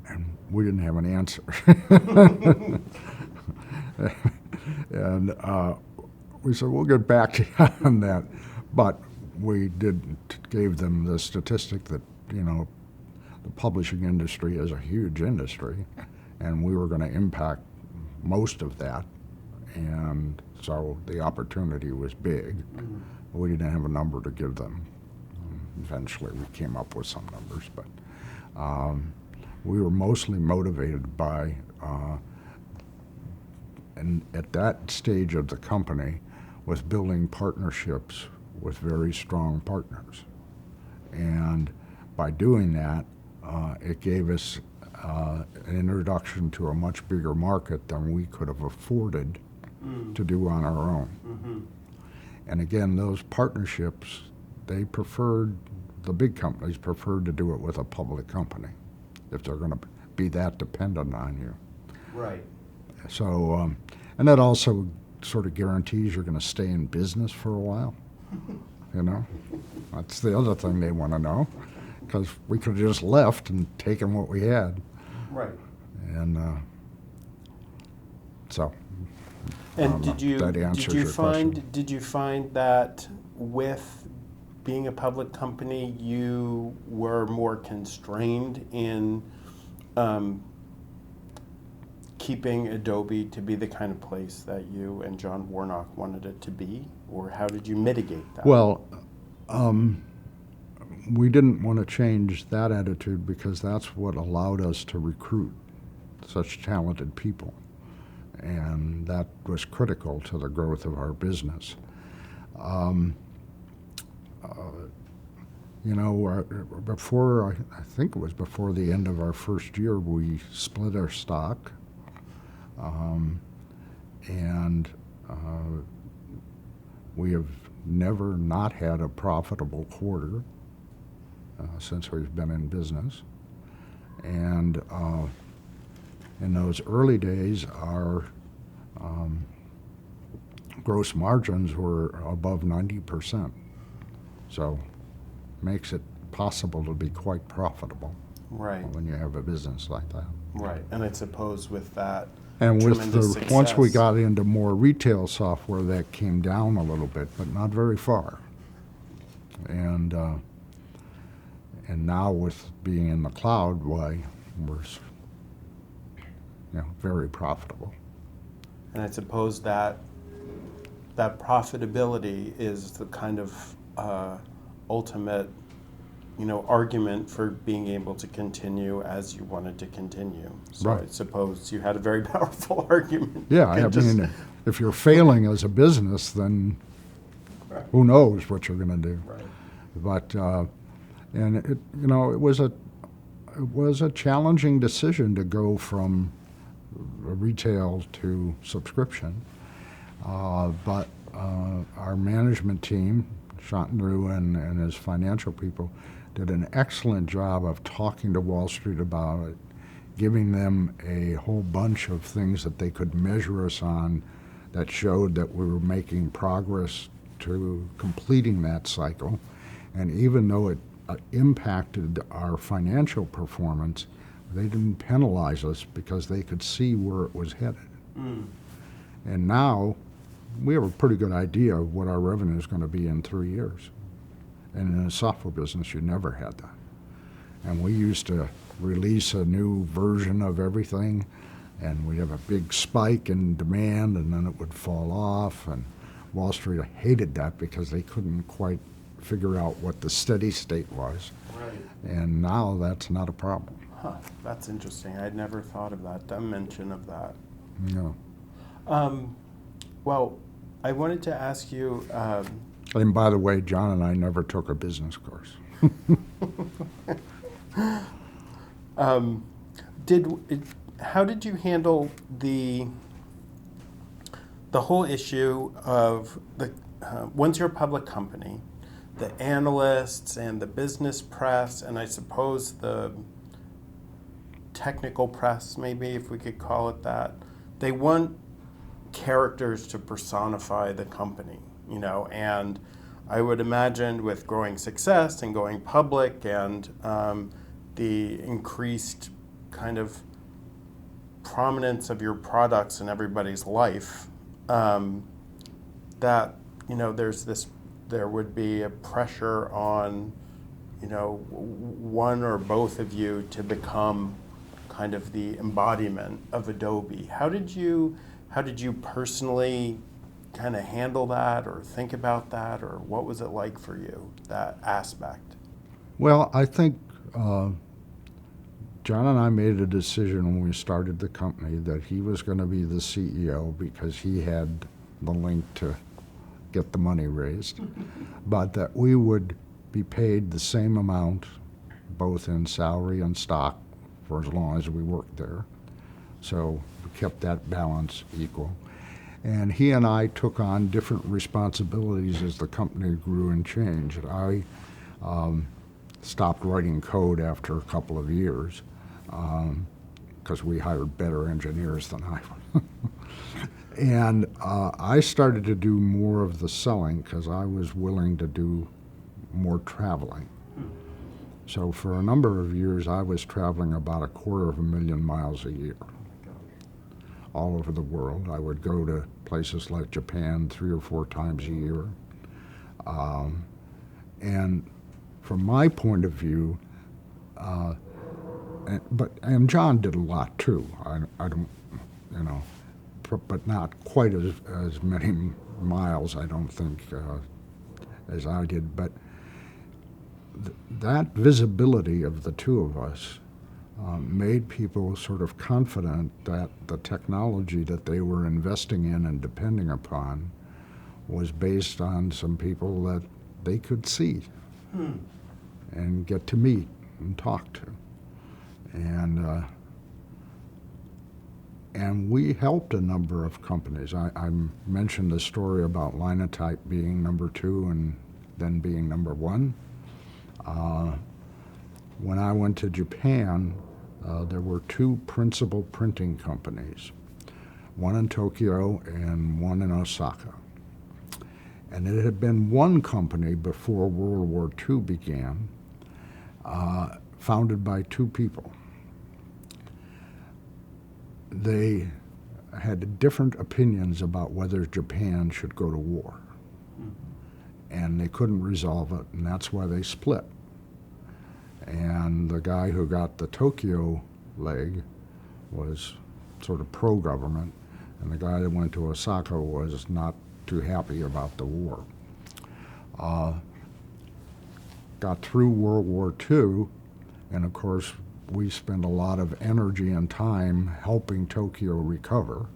And we didn't have an answer. And we said, we'll get back to you on that. But we gave them the statistic that, you know, the publishing industry is a huge industry, and we were going to impact most of that. And so the opportunity was big. We didn't have a number to give them. Eventually we came up with some numbers, but we were mostly motivated by, and at that stage of the company, was building partnerships with very strong partners. And by doing that, it gave us an introduction to a much bigger market than we could have afforded to do on our own. And again, those partnerships, the big companies preferred to do it with a public company if they're going to be that dependent on you. Right. So, and that also sort of guarantees you're going to stay in business for a while. You know, that's the other thing they want to know, because we could have just left and taken what we had. Right. And so. And did you find that with being a public company, you were more constrained in keeping Adobe to be the kind of place that you and John Warnock wanted it to be, or how did you mitigate that? Well, we didn't want to change that attitude because that's what allowed us to recruit such talented people. And that was critical to the growth of our business. You know, before, I think it was before the end of our first year, we split our stock. And we have never not had a profitable quarter since we've been in business. And in those early days, our gross margins were above 90%. So makes it possible to be quite profitable. Right. When you have a business like that. Right. And I suppose with that and with success, once we got into more retail software, that came down a little bit, but not very far. And now with being in the cloud, why, we're very profitable. And I suppose that profitability is the kind of ultimate, argument for being able to continue as you wanted to continue. So right. I suppose you had a very powerful argument. Yeah, I mean, if you're failing as a business, then right. Who knows what you're going to do. Right. But And it was a challenging decision to go from retail to subscription. But our management team, Shantanu and his financial people, did an excellent job of talking to Wall Street about it, giving them a whole bunch of things that they could measure us on that showed that we were making progress to completing that cycle. And even though it impacted our financial performance, they didn't penalize us because they could see where it was headed. Mm. And now we have a pretty good idea of what our revenue is going to be in 3 years. And in a software business, you never had that. And we used to release a new version of everything, and we'd have a big spike in demand, and then it would fall off. And Wall Street hated that because they couldn't quite figure out what the steady state was. Right. And now that's not a problem. Huh, that's interesting. I'd never thought of that dimension of that. No. Well, I wanted to ask you. And by the way, John and I never took a business course. How did you handle the whole issue of the once you're a public company, the analysts and the business press, and I suppose the technical press, maybe if we could call it that, they want characters to personify the company, and I would imagine with growing success and going public and the increased kind of prominence of your products in everybody's life, that there would be a pressure on one or both of you to become kind of the embodiment of Adobe. How did you personally kind of handle that or think about that, or what was it like for you, that aspect? Well, I think John and I made a decision when we started the company that he was going to be the CEO because he had the link to get the money raised, but that we would be paid the same amount, both in salary and stock, for as long as we worked there. So we kept that balance equal. And he and I took on different responsibilities as the company grew and changed. I stopped writing code after a couple of years because we hired better engineers than I would. And I started to do more of the selling because I was willing to do more traveling. So for a number of years, I was traveling about 250,000 miles a year, all over the world. I would go to places like Japan 3 or 4 times a year. And from my point of view, and John did a lot too. I don't, but not quite as many miles, I don't think, as I did. But that visibility of the two of us made people sort of confident that the technology that they were investing in and depending upon was based on some people that they could see and get to meet and talk to. And we helped a number of companies. I mentioned the story about Linotype being number 2 and then being number 1. When I went to Japan, there were 2 principal printing companies, one in Tokyo and one in Osaka. And it had been one company before World War II began, founded by 2 people. They had different opinions about whether Japan should go to war. And they couldn't resolve it, and that's why they split. And the guy who got the Tokyo leg was sort of pro-government, and the guy that went to Osaka was not too happy about the war. Got through World War II, and of course we spent a lot of energy and time helping Tokyo recover.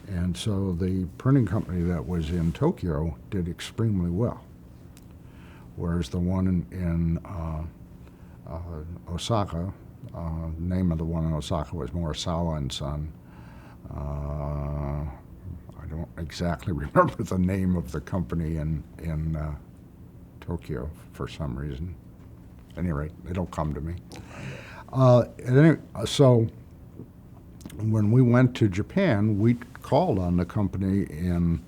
And so the printing company that was in Tokyo did extremely well. whereas the one in Osaka, name of the one in Osaka was Morisawa and Son. I don't exactly remember the name of the company in Tokyo for some reason. At any rate, it'll come to me. So when we went to Japan, we called on the company in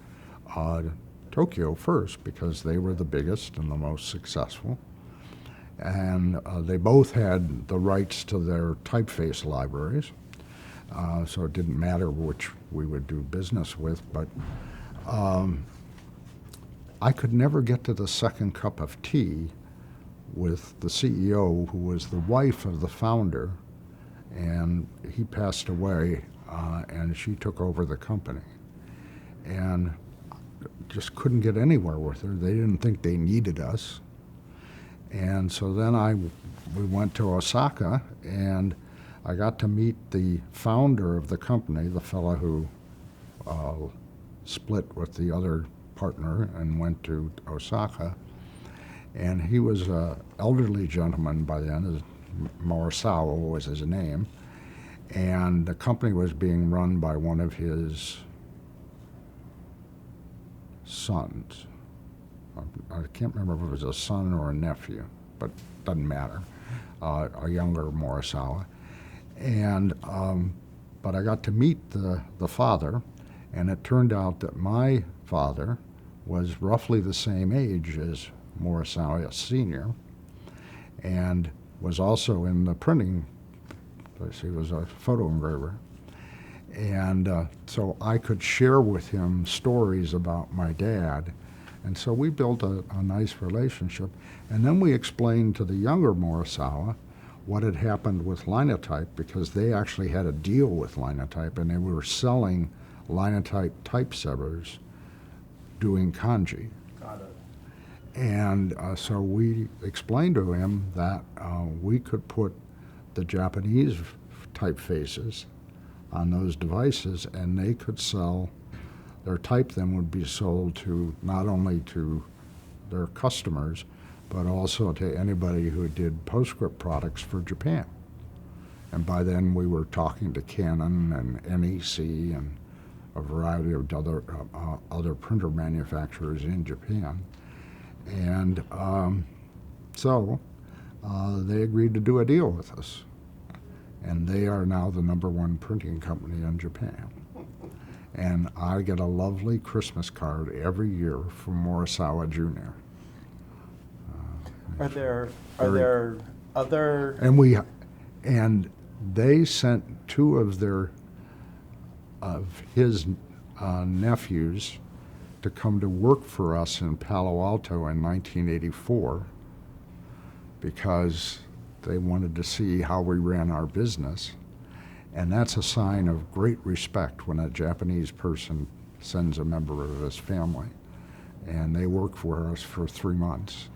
Tokyo first because they were the biggest and the most successful. And they both had the rights to their typeface libraries, so it didn't matter which we would do business with. But I could never get to the second cup of tea with the CEO, who was the wife of the founder, and he passed away, and she took over the company. And just couldn't get anywhere with her. They didn't think they needed us. And so then we went to Osaka, and I got to meet the founder of the company, the fellow who split with the other partner and went to Osaka. And he was an elderly gentleman by then. Morisawa was his name. And the company was being run by one of his sons. I can't remember if it was a son or a nephew, but doesn't matter. A younger Morisawa. And, but I got to meet the father, and it turned out that my father was roughly the same age as Morisawa Sr., and was also in the printing place. He was a photo engraver. And so I could share with him stories about my dad. And so we built a nice relationship. And then we explained to the younger Morisawa what had happened with Linotype, because they actually had a deal with Linotype, and they were selling Linotype typesetters doing kanji. Got it. And so we explained to him that we could put the Japanese typefaces on those devices, and they could sell, their type then would be sold to not only to their customers, but also to anybody who did PostScript products for Japan. And by then we were talking to Canon and NEC and a variety of other printer manufacturers in Japan. And so they agreed to do a deal with us. And they are now the #1 printing company in Japan. And I get a lovely Christmas card every year from Morisawa Jr. Are there other? And they sent two of his nephews to come to work for us in Palo Alto in 1984 because they wanted to see how we ran our business. And that's a sign of great respect when a Japanese person sends a member of his family. And they worked for us for 3 months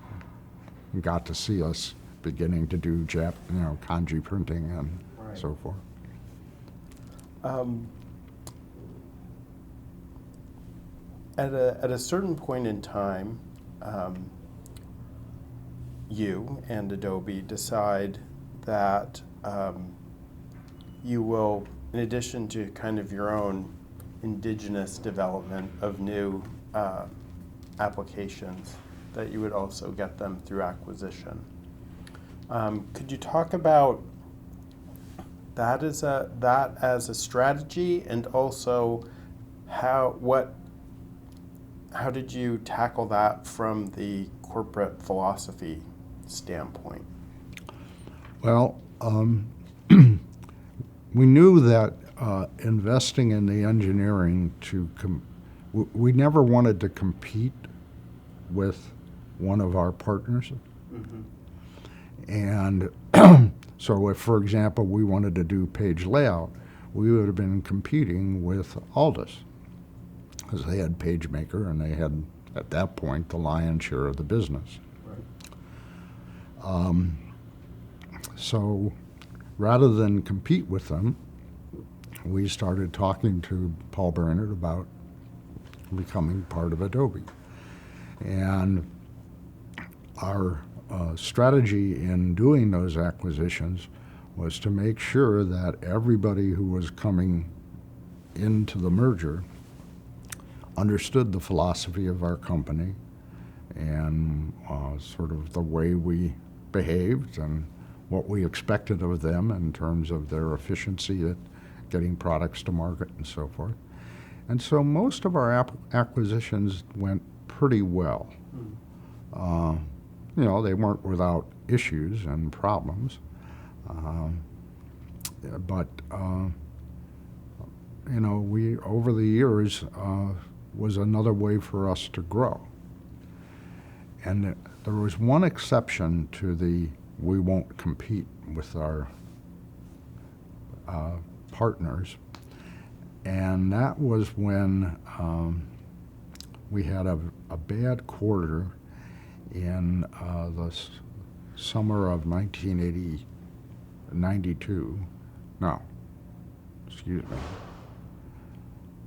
and got to see us beginning to do kanji printing and Right. so forth. At a certain point in time, you and Adobe decide that you will, in addition to kind of your own indigenous development of new applications, that you would also get them through acquisition. Could you talk about that as a strategy, and also how did you tackle that from the corporate philosophy standpoint? Well, we knew that investing in the engineering we never wanted to compete with one of our partners. Mm-hmm. And so if, for example, we wanted to do page layout, we would have been competing with Aldus because they had PageMaker and they had, at that point, the lion's share of the business. Right. So rather than compete with them, we started talking to Paul Bernard about becoming part of Adobe. And our strategy in doing those acquisitions was to make sure that everybody who was coming into the merger understood the philosophy of our company and sort of the way we behaved and what we expected of them in terms of their efficiency at getting products to market and so forth. And so most of our acquisitions went pretty well. You know, they weren't without issues and problems, but you know, we over the years was another way for us to grow. And there was one exception to the we won't compete with our partners, and that was when we had a bad quarter in the summer of 1992. No, excuse me.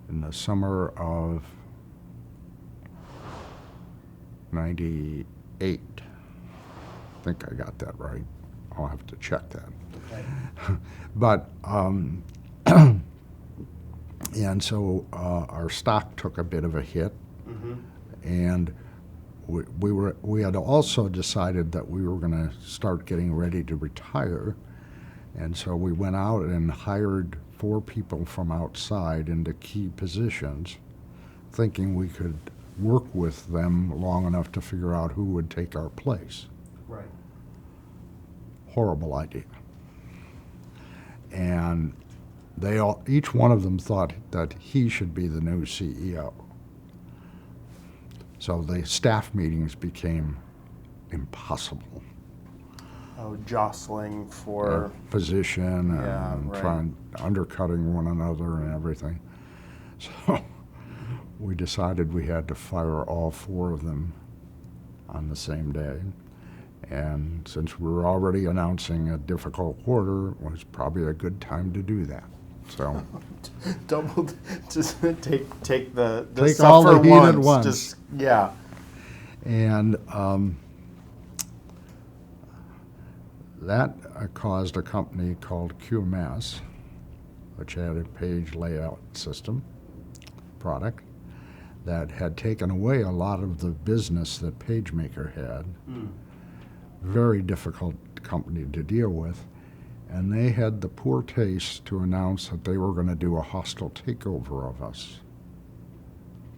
In the summer of 98. I think I got that right. I'll have to check that. Okay. But, and so our stock took a bit of a hit, and we had also decided that we were going to start getting ready to retire, and so we went out and hired 4 people from outside into key positions, thinking we could work with them long enough to figure out who would take our place. Right. Horrible idea. And they all, each one of them thought that he should be the new CEO. So the staff meetings became impossible. Oh, jostling for Position Yeah, and right. undercutting one another and everything. So we decided we had to fire all 4 of them on the same day. And since we were already announcing a difficult quarter, it was probably a good time to do that. So double, just take the take all the suffer heat once. at once. Just, yeah. And that caused a company called QMS, which had a page layout system product that had taken away a lot of the business that PageMaker had. Very difficult company to deal with. And they had the poor taste to announce that they were going to do a hostile takeover of us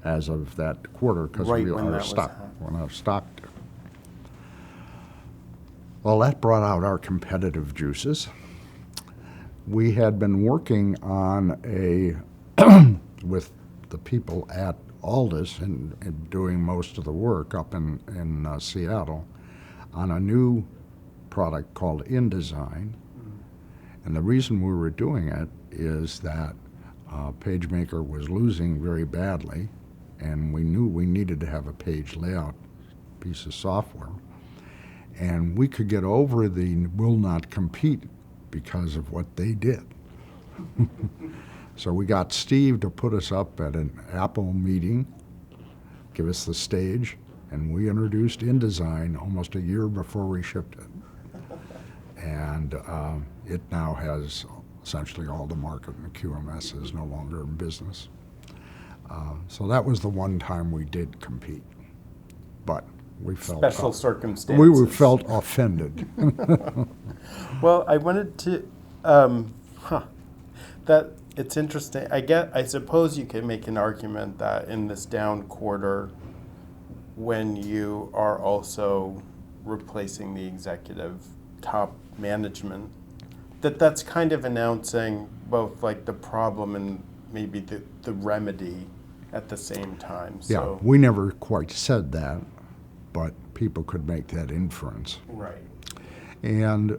as of that quarter, because Right we when our that was stock happening. when our stock. Well, that brought out our competitive juices. We had been working on a with the people at Aldous and doing most of the work up in Seattle on a new product called InDesign. And the reason we were doing it is that PageMaker was losing very badly, and we knew we needed to have a page layout piece of software. And we could get over the will not compete because of what they did. So we got Steve to put us up at an Apple meeting, give us the stage, and we introduced InDesign almost a year before we shipped it. And it now has essentially all the market, and QMS is no longer in business. So that was the one time we did compete. But we felt Special circumstances. we felt offended. Well, I wanted to, that it's interesting. I suppose you could make an argument that in this down quarter, when you are also replacing the executive top management, that's kind of announcing both like the problem and maybe the remedy at the same time. Yeah, So, we never quite said that, but people could make that inference. right. And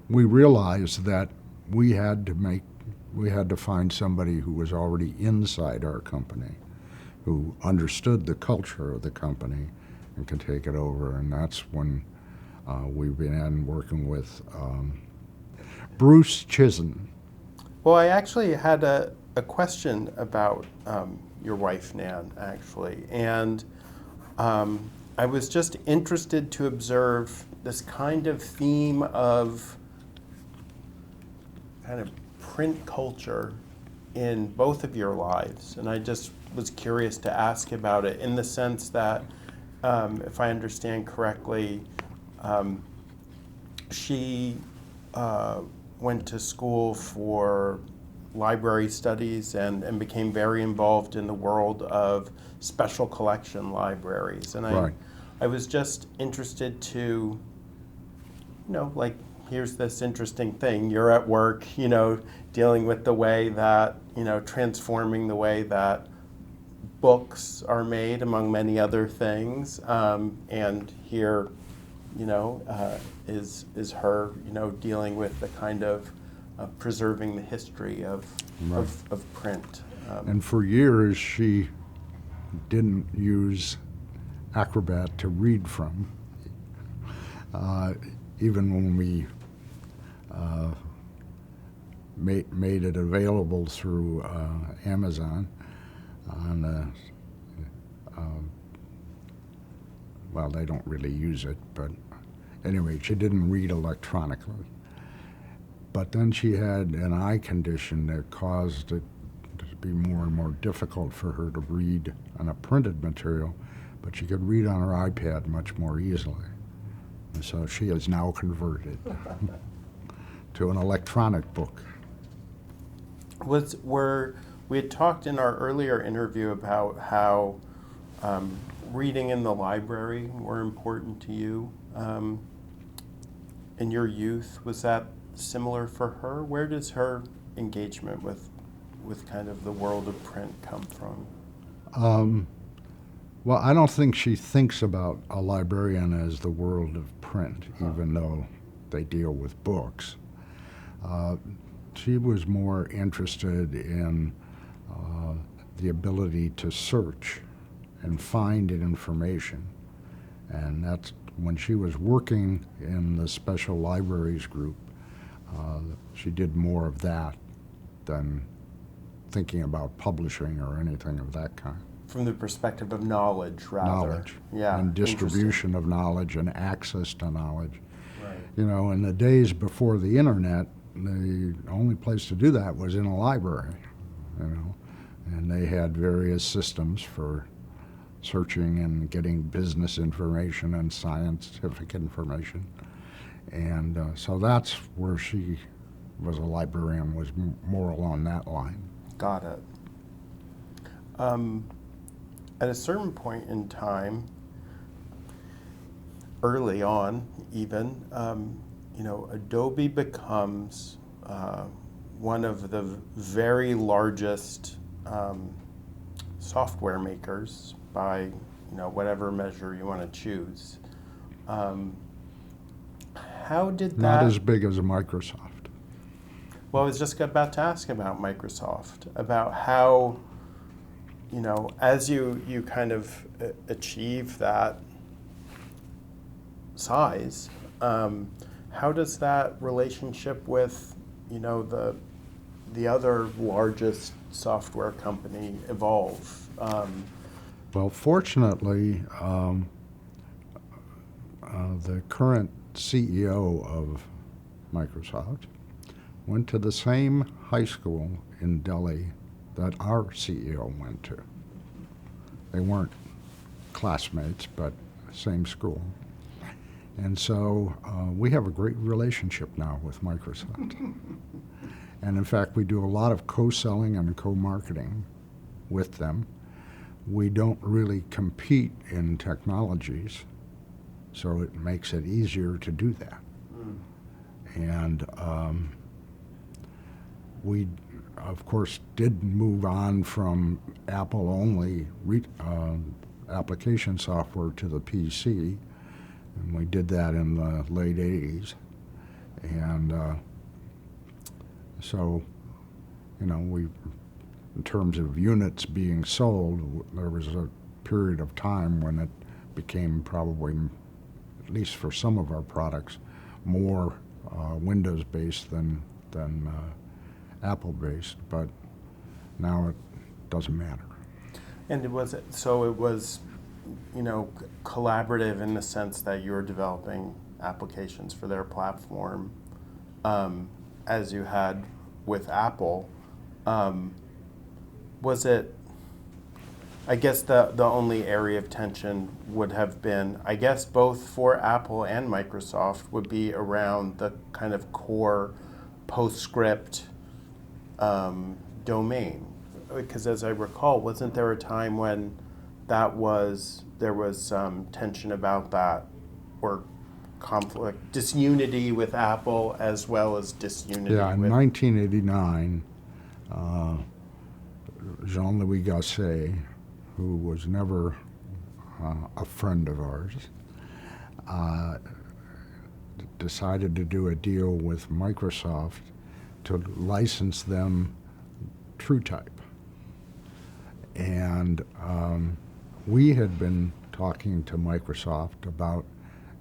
we realized that we had to find somebody who was already inside our company, who understood the culture of the company and could take it over. And that's when we began working with Bruce Chisholm. Well, I actually had a question about your wife, Nan, actually. And I was just interested to observe this kind of theme of kind of print culture in both of your lives. And I just was curious to ask about it in the sense that, if I understand correctly, she went to school for library studies and became very involved in the world of special collection libraries. And Right. I was just interested to, like, here's this interesting thing. You're at work, dealing with the way that, transforming the way that books are made, among many other things. And here, is her, dealing with the kind of preserving the history of Right. of print. And for years, she didn't use Acrobat to read from, even when we made it available through Amazon on well, they don't really use it, but anyway, she didn't read electronically. But then she had an eye condition that caused it to be more and more difficult for her to read on a printed material, but she could read on her iPad much more easily. And so she is now converted to an electronic book. We had talked in our earlier interview about how reading in the library were important to you in your youth. Was that similar for her? Where does her engagement with kind of the world of print come from? Well, I don't think she thinks about a librarian as the world of print, even though they deal with books. She was more interested in the ability to search and find information. And that's when she was working in the special libraries group, she did more of that than thinking about publishing or anything of that kind. From the perspective of knowledge, rather. Knowledge. Yeah. And distribution of knowledge and access to knowledge. Right. In the days before the internet, the only place to do that was in a library, and they had various systems for searching and getting business information and scientific information. And so that's where she was a librarian, was more along that line. Got it. At a certain point in time, early on even, Adobe becomes one of the very largest software makers by whatever measure you want to choose. How did that? Not as big as a Microsoft. Well, I was just about to ask about Microsoft, about how, as you kind of achieve that size, how does that relationship with, the other largest software company evolve? Well, fortunately, the current CEO of Microsoft went to the same high school in Delhi that our CEO went to. They weren't classmates, but same school. And so we have a great relationship now with Microsoft. And in fact, we do a lot of co-selling and co-marketing with them. We don't really compete in technologies, so it makes it easier to do that. And we, of course, did move on from Apple-only application software to the PC, and we did that in the late 80s. And so, we, in terms of units being sold, there was a period of time when it became probably, at least for some of our products, more Windows-based than Apple-based, but now it doesn't matter. And it was collaborative in the sense that you're developing applications for their platform, as you had with Apple. Was it, I guess the only area of tension would have been, I guess both for Apple and Microsoft, would be around the kind of core PostScript domain. Because as I recall, wasn't there a time when there was some tension about that, or conflict, disunity with Apple as well as disunity Yeah, in with... 1989, Jean-Louis Geschke, who was never a friend of ours, decided to do a deal with Microsoft to license them TrueType. And we had been talking to Microsoft about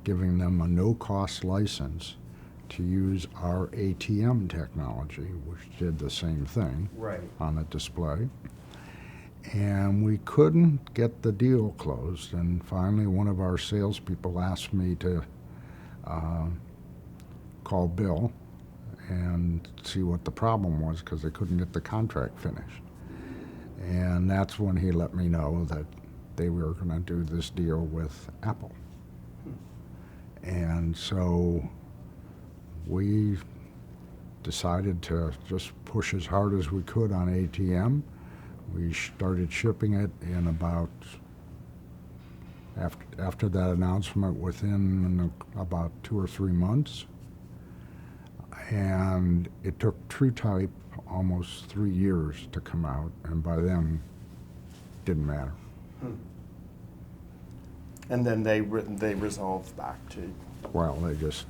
giving them a no-cost license to use our ATM technology, which did the same thing Right. on a display. And we couldn't get the deal closed. And finally, one of our salespeople asked me to call Bill and see what the problem was, because they couldn't get the contract finished. And that's when he let me know that they were going to do this deal with Apple. And so we decided to just push as hard as we could on ATM. We started shipping it in about, after that announcement, within about 2 or 3 months. And it took TrueType almost 3 years to come out, and by then, it didn't matter. And then they resolved back to... Well, they just,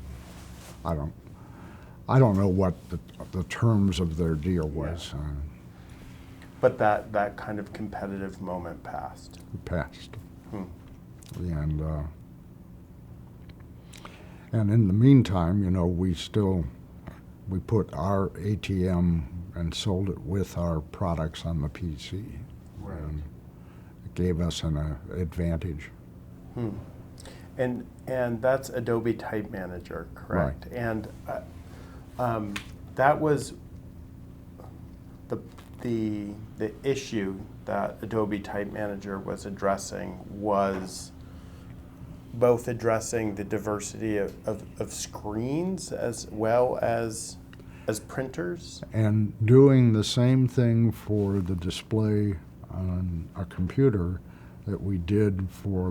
I don't know what the terms of their deal was. Yeah. But that kind of competitive moment passed. It passed. And in the meantime, we put our ATM and sold it with our products on the PC. Right. And it gave us an advantage. And that's Adobe Type Manager, correct? Right. And that was the issue that Adobe Type Manager was addressing, was both addressing the diversity of screens as well as printers? And doing the same thing for the display on a computer that we did for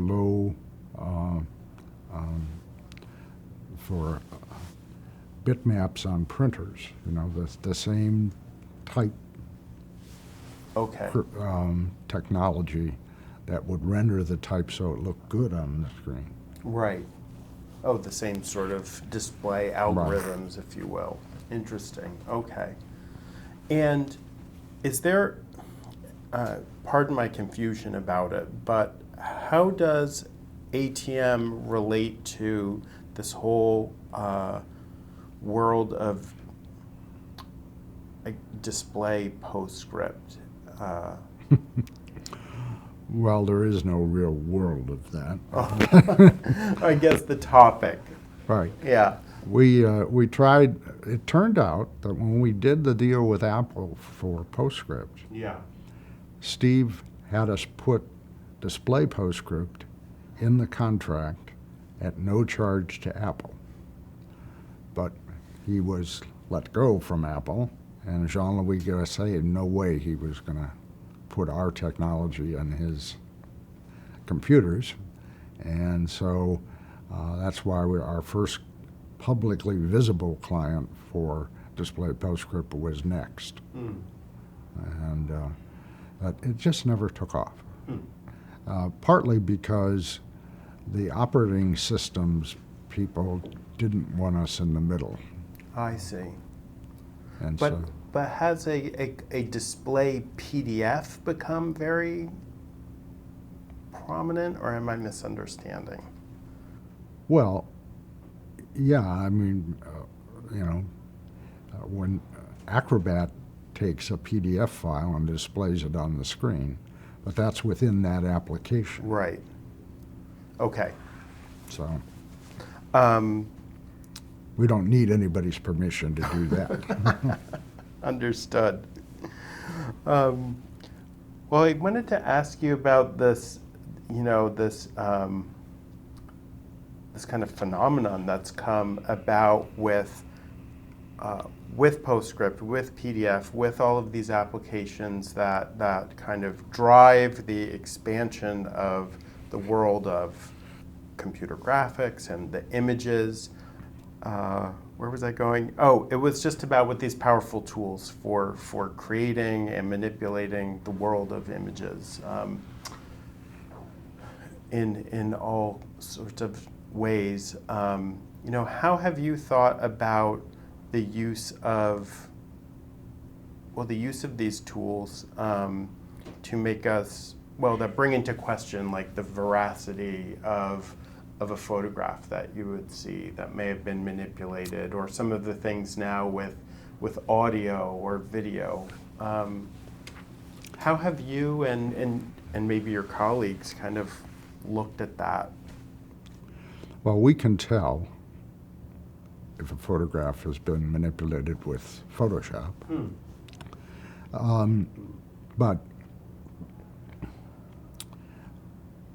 for bitmaps on printers. The same type Okay. technology that would render the type so it looked good on the screen. Right. Oh, the same sort of display algorithms, if you will. Interesting. Okay. And is there, pardon my confusion about it, but how does ATM relate to this whole world of display PostScript? Well, there is no real world of that. I guess the topic. Right. Yeah. We tried. It turned out that when we did the deal with Apple for PostScript, Yeah. Steve had us put display PostScript in the contract at no charge to Apple. But he was let go from Apple, and Jean-Louis Geschke had no way he was going to put our technology in his computers. And so that's why our first publicly visible client for display PostScript was Next. And it just never took off. Partly because the operating systems people didn't want us in the middle. I see. And But has a display PDF become very prominent, or am I misunderstanding? Well, yeah, I mean, when Acrobat takes a PDF file and displays it on the screen, but that's within that application. Right. Okay. So Um, we don't need anybody's permission to do that. Understood. Well, I wanted to ask you about this, this kind of phenomenon that's come about with PostScript, with PDF, with all of these applications that kind of drive the expansion of the world of computer graphics and the images. Where was I going? Oh, it was just about with these powerful tools for creating and manipulating the world of images in all sorts of ways. How have you thought about the use of these tools to make us, that bring into question like the veracity of a photograph that you would see that may have been manipulated, or some of the things now with audio or video. How have you and maybe your colleagues kind of looked at that? Well, we can tell if a photograph has been manipulated with Photoshop. But,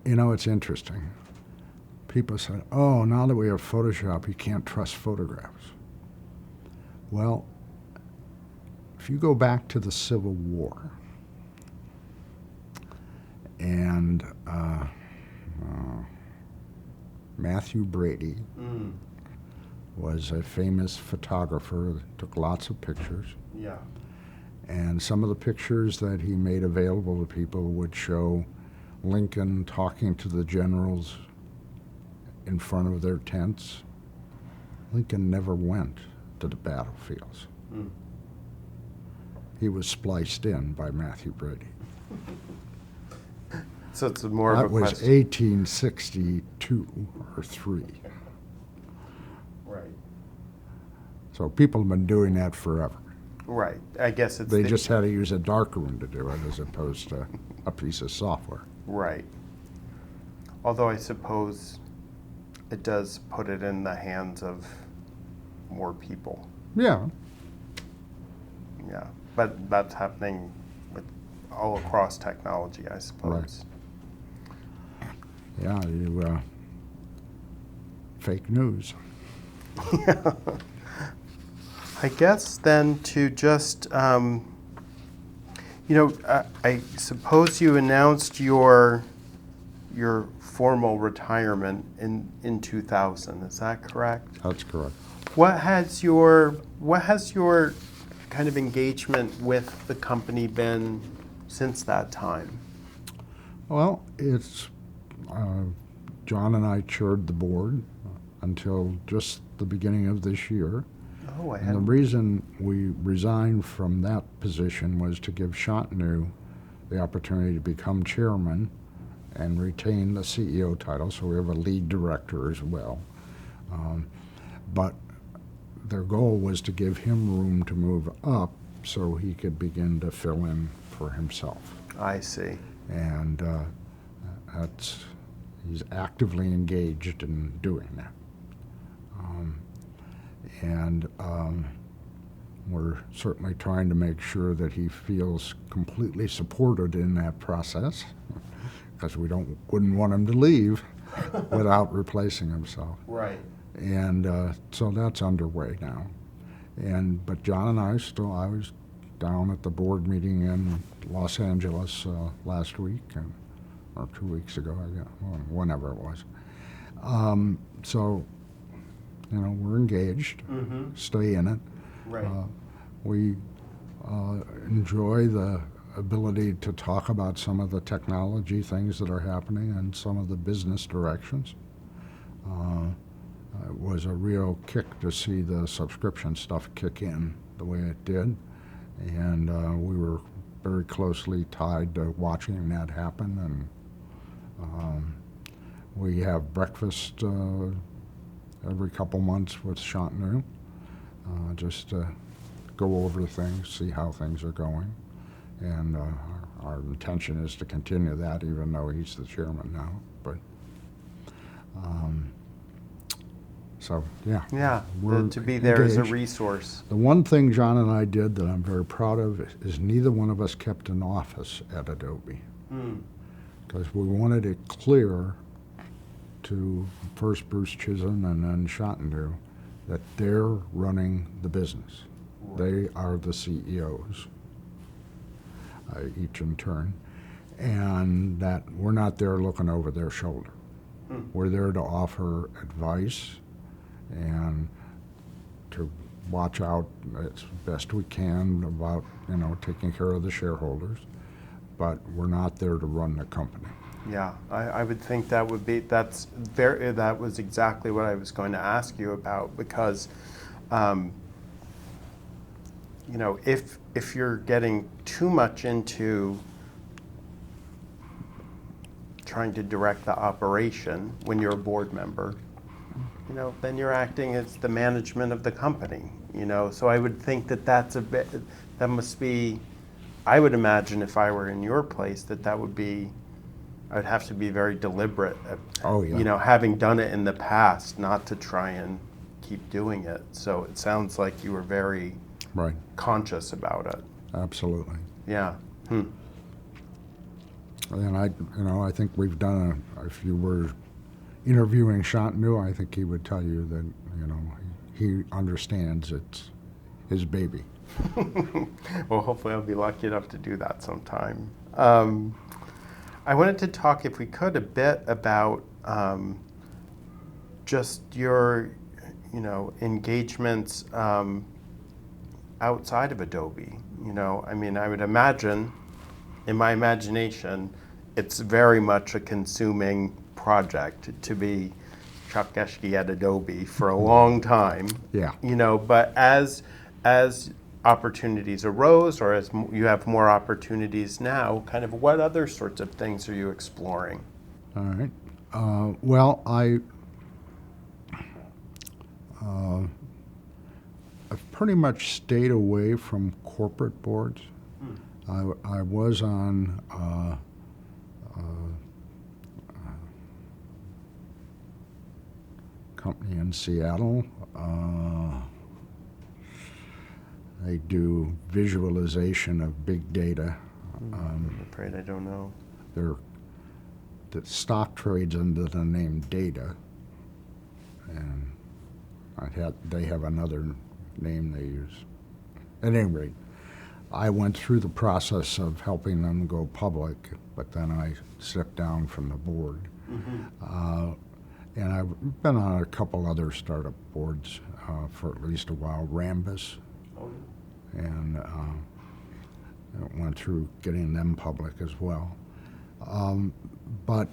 it's interesting. People say, oh, now that we have Photoshop, you can't trust photographs. Well, if you go back to the Civil War, and Matthew Brady was a famous photographer that took lots of pictures. Yeah. And some of the pictures that he made available to people would show Lincoln talking to the generals in front of their tents. Lincoln never went to the battlefields. He was spliced in by Matthew Brady. So it's more of a That was question. 1862 or 3. Right. So people have been doing that forever. Right. I guess it's They just had to use a darkroom to do it as opposed to a piece of software. Right. Although I suppose it does put it in the hands of more people. Yeah. Yeah. But that's happening with all across technology, I suppose. Yeah, fake news. I guess then to just, I suppose you announced your formal retirement in 2000. Is that correct? That's correct. What has your kind of engagement with the company been since that time? Well, it's John and I chaired the board until just the beginning of this year. Oh, I And the hadn't. reason we resigned from that position was to give Shantanu the opportunity to become chairman and retain the CEO title, so we have a lead director as well. But their goal was to give him room to move up so he could begin to fill in for himself. I see. And he's actively engaged in doing that. We're certainly trying to make sure that he feels completely supported in that process, because we wouldn't want him to leave without replacing himself. Right. And so that's underway now. But John and I was down at the board meeting in Los Angeles last week, or 2 weeks ago, I guess, whenever it was. So, we're engaged, stay in it. Right. We enjoy the ability to talk about some of the technology things that are happening and some of the business directions. It was a real kick to see the subscription stuff kick in the way it did, and we were very closely tied to watching that happen. And we have breakfast every couple months with Shantanu, just to go over things, see how things are going. And our intention is to continue that, even though he's the chairman now. But So, yeah. Yeah, we're to be there as a engaged. resource. The one thing John and I did that I'm very proud of is neither one of us kept an office at Adobe. Because we wanted it clear to first Bruce Chisholm and then Shantandu that they're running the business. They are the CEOs, each in turn, and that we're not there looking over their shoulder. We're there to offer advice and to watch out as best we can about, taking care of the shareholders, but we're not there to run the company. Yeah, I would think that was exactly what I was going to ask you about, because if you're getting too much into trying to direct the operation when you're a board member, then you're acting as the management of the company, So I would think that must be, I would imagine if I were in your place, that would be, I would have to be very deliberate, Oh, yeah. Having done it in the past, not to try and keep doing it. So it sounds like you were very Right. conscious about it. Absolutely. Yeah. And I think we've done if you were interviewing Shantanu, I think he would tell you that, he understands it's his baby. Well, hopefully I'll be lucky enough to do that sometime. I wanted to talk, if we could, a bit about just your, engagements outside of Adobe. I would imagine, in my imagination, it's very much a consuming project to be Chuck Geschke at Adobe for a long time. Yeah. But as opportunities arose, or as you have more opportunities now, kind of what other sorts of things are you exploring? All right. Well, I've pretty much stayed away from corporate boards. I was on company in Seattle. They do visualization of big data. I'm afraid I don't know. The stock trades under the name Data, and they have another name they use. At any rate, I went through the process of helping them go public, but then I stepped down from the board. And I've been on a couple other startup boards for at least a while, Rambus, and went through getting them public as well. But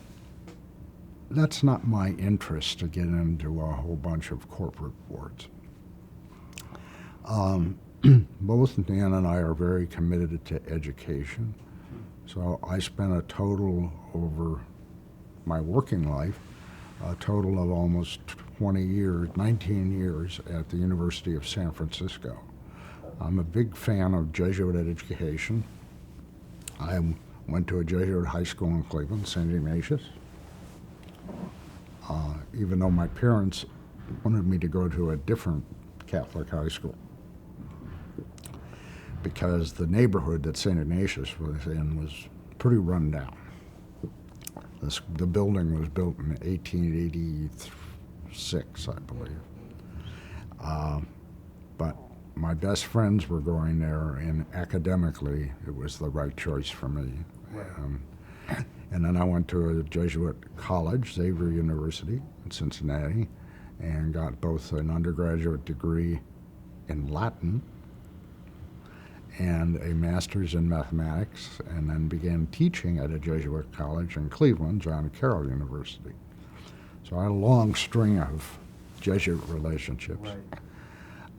that's not my interest to get into a whole bunch of corporate boards. Both Dan and I are very committed to education. So I spent a total over my working life, a total of almost 19 years at the University of San Francisco. I'm a big fan of Jesuit education. I went to a Jesuit high school in Cleveland, St. Ignatius. Even though my parents wanted me to go to a different Catholic high school, because the neighborhood that St. Ignatius was in was pretty run down. The building was built in 1886, I believe. But my best friends were going there, and academically, it was the right choice for me. And then I went to a Jesuit college, Xavier University in Cincinnati, and got both an undergraduate degree in Latin and a master's in mathematics, and then began teaching at a Jesuit college in Cleveland, John Carroll University. So I had a long string of Jesuit relationships.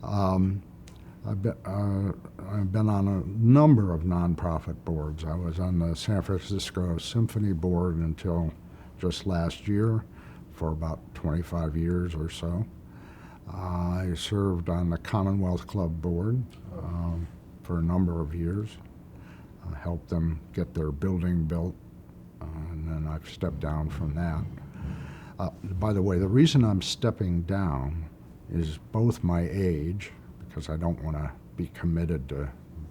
I've been on a number of nonprofit boards. I was on the San Francisco Symphony Board until just last year for about 25 years or so. I served on the Commonwealth Club Board for a number of years, helped them get their building built, and then I've stepped down from that. By the way, the reason I'm stepping down is both my age, because I don't want to be committed to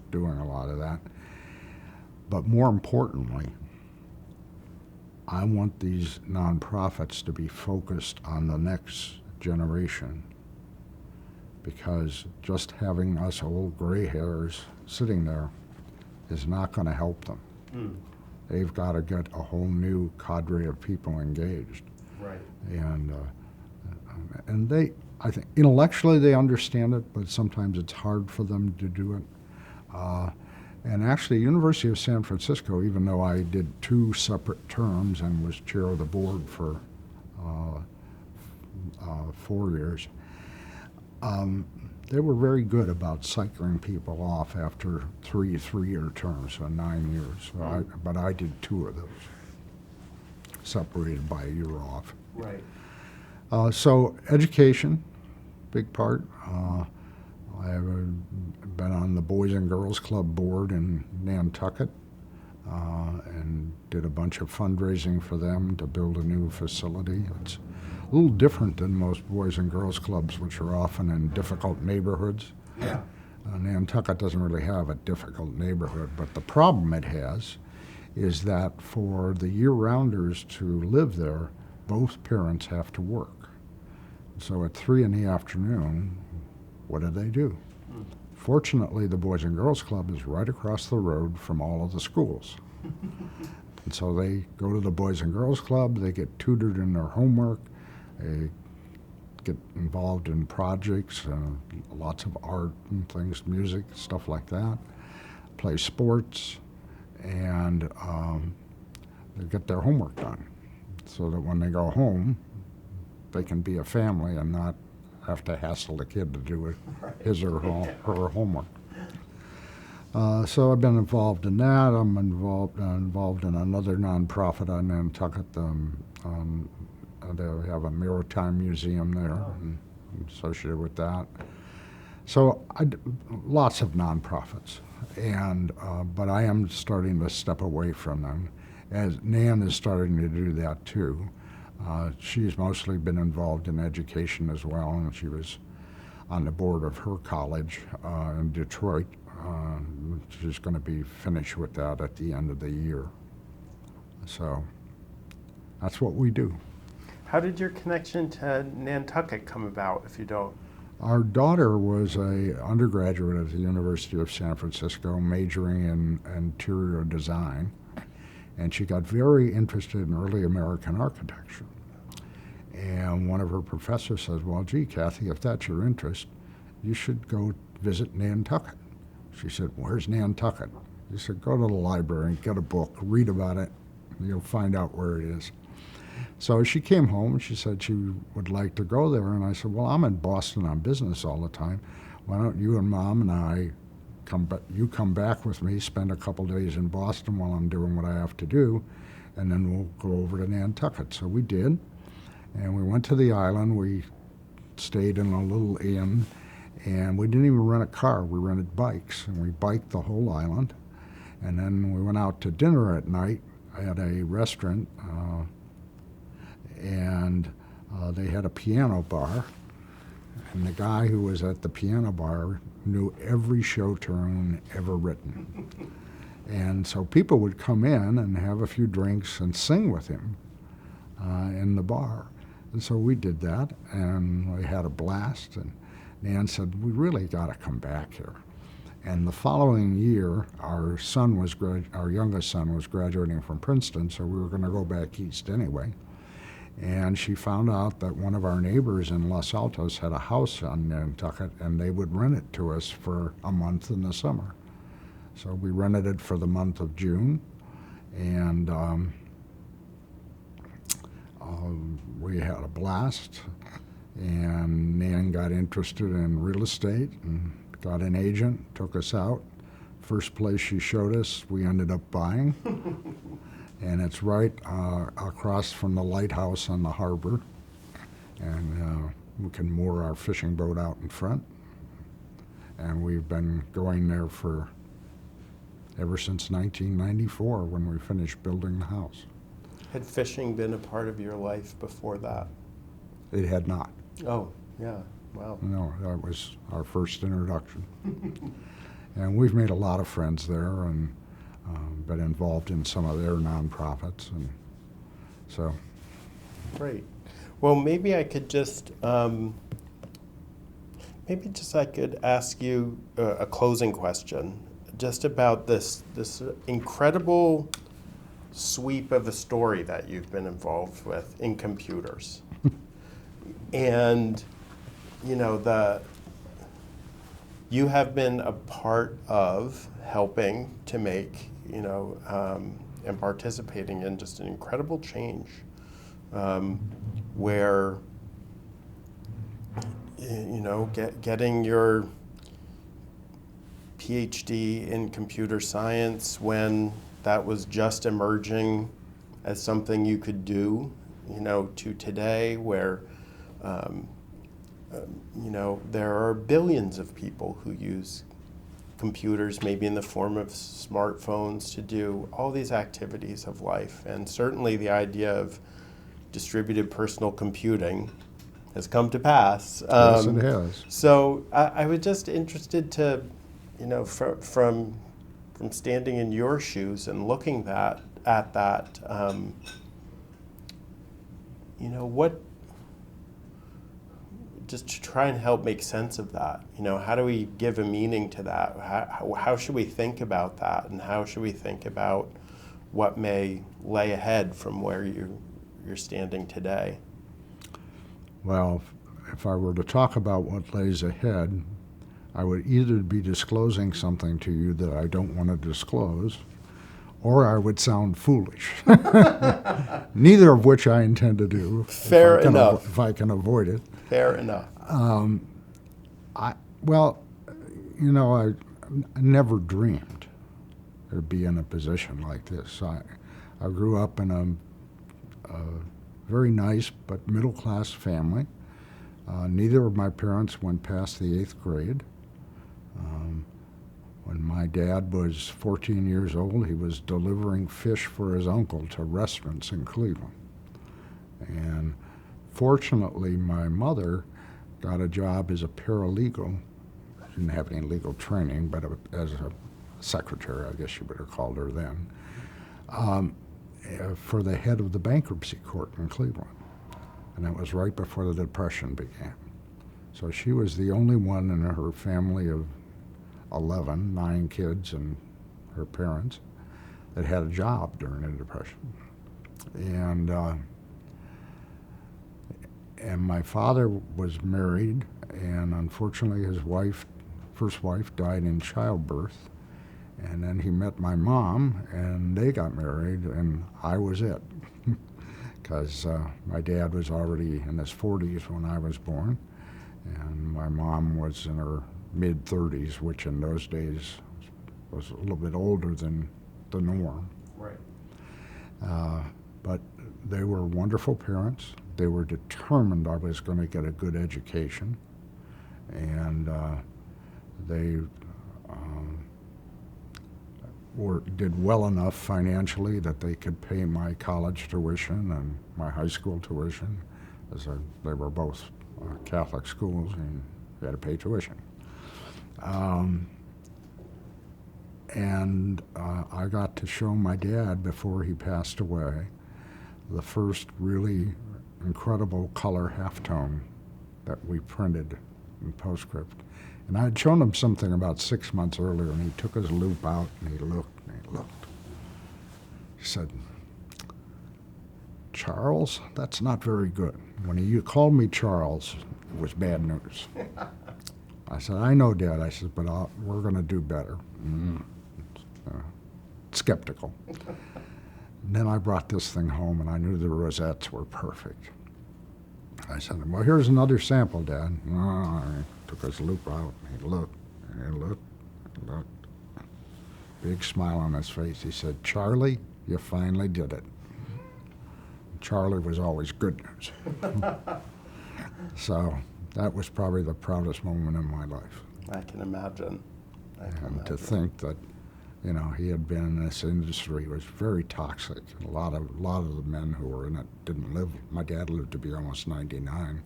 doing a lot of that, but more importantly, I want these nonprofits to be focused on the next generation, because just having us old gray hairs sitting there is not going to help them. Mm. They've got to get a whole new cadre of people engaged. Right. And they, I think, intellectually they understand it, but sometimes it's hard for them to do it. And actually, University of San Francisco, even though I did 2 separate terms and was chair of the board for 4 years, they were very good about cycling people off after 3 3-year terms, so 9 years. So but I did 2 of those, separated by a year off. Right. So education, big part. I've been on the Boys and Girls Club board in Nantucket and did a bunch of fundraising for them to build a new facility. It's a little different than most Boys and Girls Clubs, which are often in difficult neighborhoods. Yeah. Nantucket doesn't really have a difficult neighborhood, but the problem it has is that for the year-rounders to live there, both parents have to work. So at 3 in the afternoon, what do? Fortunately, the Boys and Girls Club is right across the road from all of the schools. And so they go to the Boys and Girls Club, they get tutored in their homework, they get involved in projects, lots of art and things, music, stuff like that, play sports, and they get their homework done so that when they go home, they can be a family and not have to hassle the kid to do his or her homework. So I've been involved in that. I'm involved in another nonprofit on Nantucket. They have a maritime museum there, and I'm associated with that. So lots of nonprofits, but I am starting to step away from them, as Nan is starting to do that too. She's mostly been involved in education as well, and she was on the board of her college in Detroit. She's going to be finished with that at the end of the year. So that's what we do. How did your connection to Nantucket come about, if you don't? Our daughter was an undergraduate at the University of San Francisco, majoring in interior design, and she got very interested in early American architecture. And one of her professors says, well, gee, Kathy, if that's your interest, you should go visit Nantucket. She said, where's Nantucket? He said, go to the library and get a book, read about it, and you'll find out where it is. So she came home and she said she would like to go there. And I said, well, I'm in Boston on business all the time. Why don't you and Mom and I come back with me, spend a couple days in Boston while I'm doing what I have to do, and then we'll go over to Nantucket. So we did, and we went to the island. We stayed in a little inn, and we didn't even rent a car. We rented bikes, and we biked the whole island. And then we went out to dinner at night at a restaurant, and they had a piano bar, and the guy who was at the piano bar knew every show tune ever written. And so people would come in and have a few drinks and sing with him in the bar. And so we did that, and we had a blast, and Nan said, we really got to come back here. And the following year, our youngest son was graduating from Princeton, so we were going to go back east anyway. And she found out that one of our neighbors in Los Altos had a house on Nantucket, and they would rent it to us for a month in the summer. So we rented it for the month of June, and we had a blast. And Nan got interested in real estate and got an agent, took us out. First place she showed us, we ended up buying. And it's right across from the lighthouse on the harbor. And we can moor our fishing boat out in front. And we've been going there ever since 1994 when we finished building the house. Had fishing been a part of your life before that? It had not. Oh, yeah. Wow. No, that was our first introduction. And we've made a lot of friends there and been involved in some of their nonprofits. And so. Great. Well, maybe I could just, I could ask you a closing question just about this incredible sweep of a story that you've been involved with in computers. And, you know, you have been a part of helping to make, you know, and participating in just an incredible change where, you know, getting your Ph.D. in computer science when that was just emerging as something you could do, you know, to today where, you know, there are billions of people who use computers, maybe in the form of smartphones, to do all these activities of life. And certainly the idea of distributed personal computing has come to pass. Yes, it has. So I was just interested to, you know, from standing in your shoes and looking at that, you know, just to try and help make sense of that. You know, how do we give a meaning to that? How should we think about that? And how should we think about what may lay ahead from where you're standing today? Well, if I were to talk about what lays ahead, I would either be disclosing something to you that I don't want to disclose, or I would sound foolish. Neither of which I intend to do. Fair enough. If I can avoid it. Fair enough. Well, you know, I never dreamed to be in a position like this. I grew up in a very nice but middle-class family. Neither of my parents went past the 8th grade. When my dad was 14 years old, he was delivering fish for his uncle to restaurants in Cleveland. And fortunately, my mother got a job as a paralegal. She didn't have any legal training, but as a secretary, I guess you would have called her then, for the head of the bankruptcy court in Cleveland. And that was right before the Depression began. So she was the only one in her family of 11, 9 kids and her parents, that had a job during the Depression. And my father was married, and unfortunately his first wife died in childbirth. And then he met my mom, and they got married, and I was it. Because my dad was already in his 40s when I was born, and my mom was in her mid-30s, which in those days was a little bit older than the norm. Right. But they were wonderful parents. They were determined I was going to get a good education, and they did well enough financially that they could pay my college tuition and my high school tuition, as they were both Catholic schools, and you had to pay tuition. And I got to show my dad, before he passed away, the first really incredible color halftone that we printed in PostScript. And I had shown him something about 6 months earlier, and he took his loop out, and he looked, and he looked. He said, "Charles, that's not very good." When you called me Charles, it was bad news. I said, "I know, Dad." I said, "But we're going to do better." Skeptical. And then I brought this thing home, and I knew the rosettes were perfect. I said, "Well, here's another sample, Dad." He took his loop out, and he looked, and he looked, and looked. Big smile on his face. He said, "Charlie, you finally did it." Charlie was always good news. So that was probably the proudest moment in my life. I can imagine. And to think that You know, he had been in this industry. It was very toxic. A lot of the men who were in it didn't live. My dad lived to be almost 99.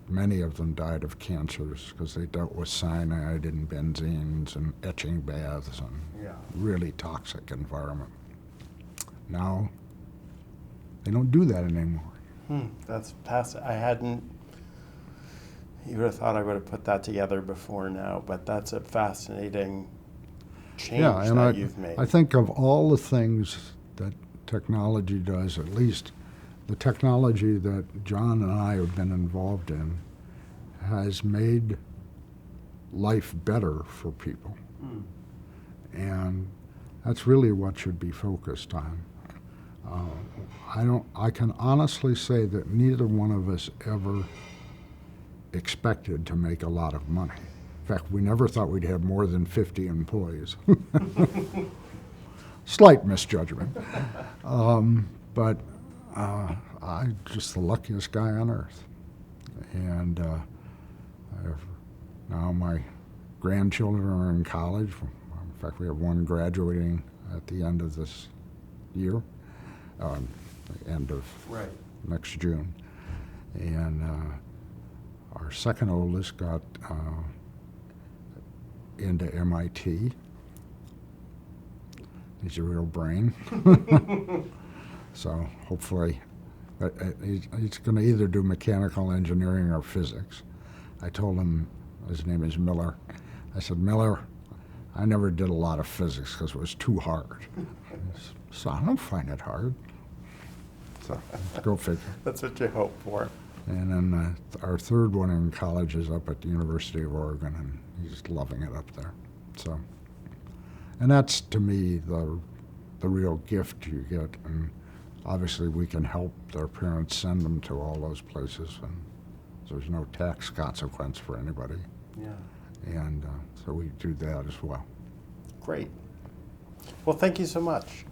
Many of them died of cancers because they dealt with cyanide and benzenes and etching baths and really toxic environment. Now, they don't do that anymore. That's fascinating. I hadn't. You would have thought I would have put that together before now, but that's a fascinating change that you've made. I think of all the things that technology does, at least the technology that John and I have been involved in has made life better for people. And that's really what should be focused on. I can honestly say that neither one of us ever expected to make a lot of money. In fact, we never thought we'd have more than 50 employees. Slight misjudgment. But I'm just the luckiest guy on earth. And now my grandchildren are in college. In fact, we have one graduating at the end of this year, the end of next June. And our second oldest got into MIT. He's a real brain. So hopefully, he's going to either do mechanical engineering or physics. I told him, his name is Miller, I said, Miller, I never did a lot of physics because it was too hard. So I don't find it hard. So go figure. That's what you hope for. And then our third one in college is up at the University of Oregon, and he's loving it up there. So, and that's to me the real gift you get. And obviously we can help their parents send them to all those places, and there's no tax consequence for anybody. Yeah. And so we do that as well. Great. Well, thank you so much.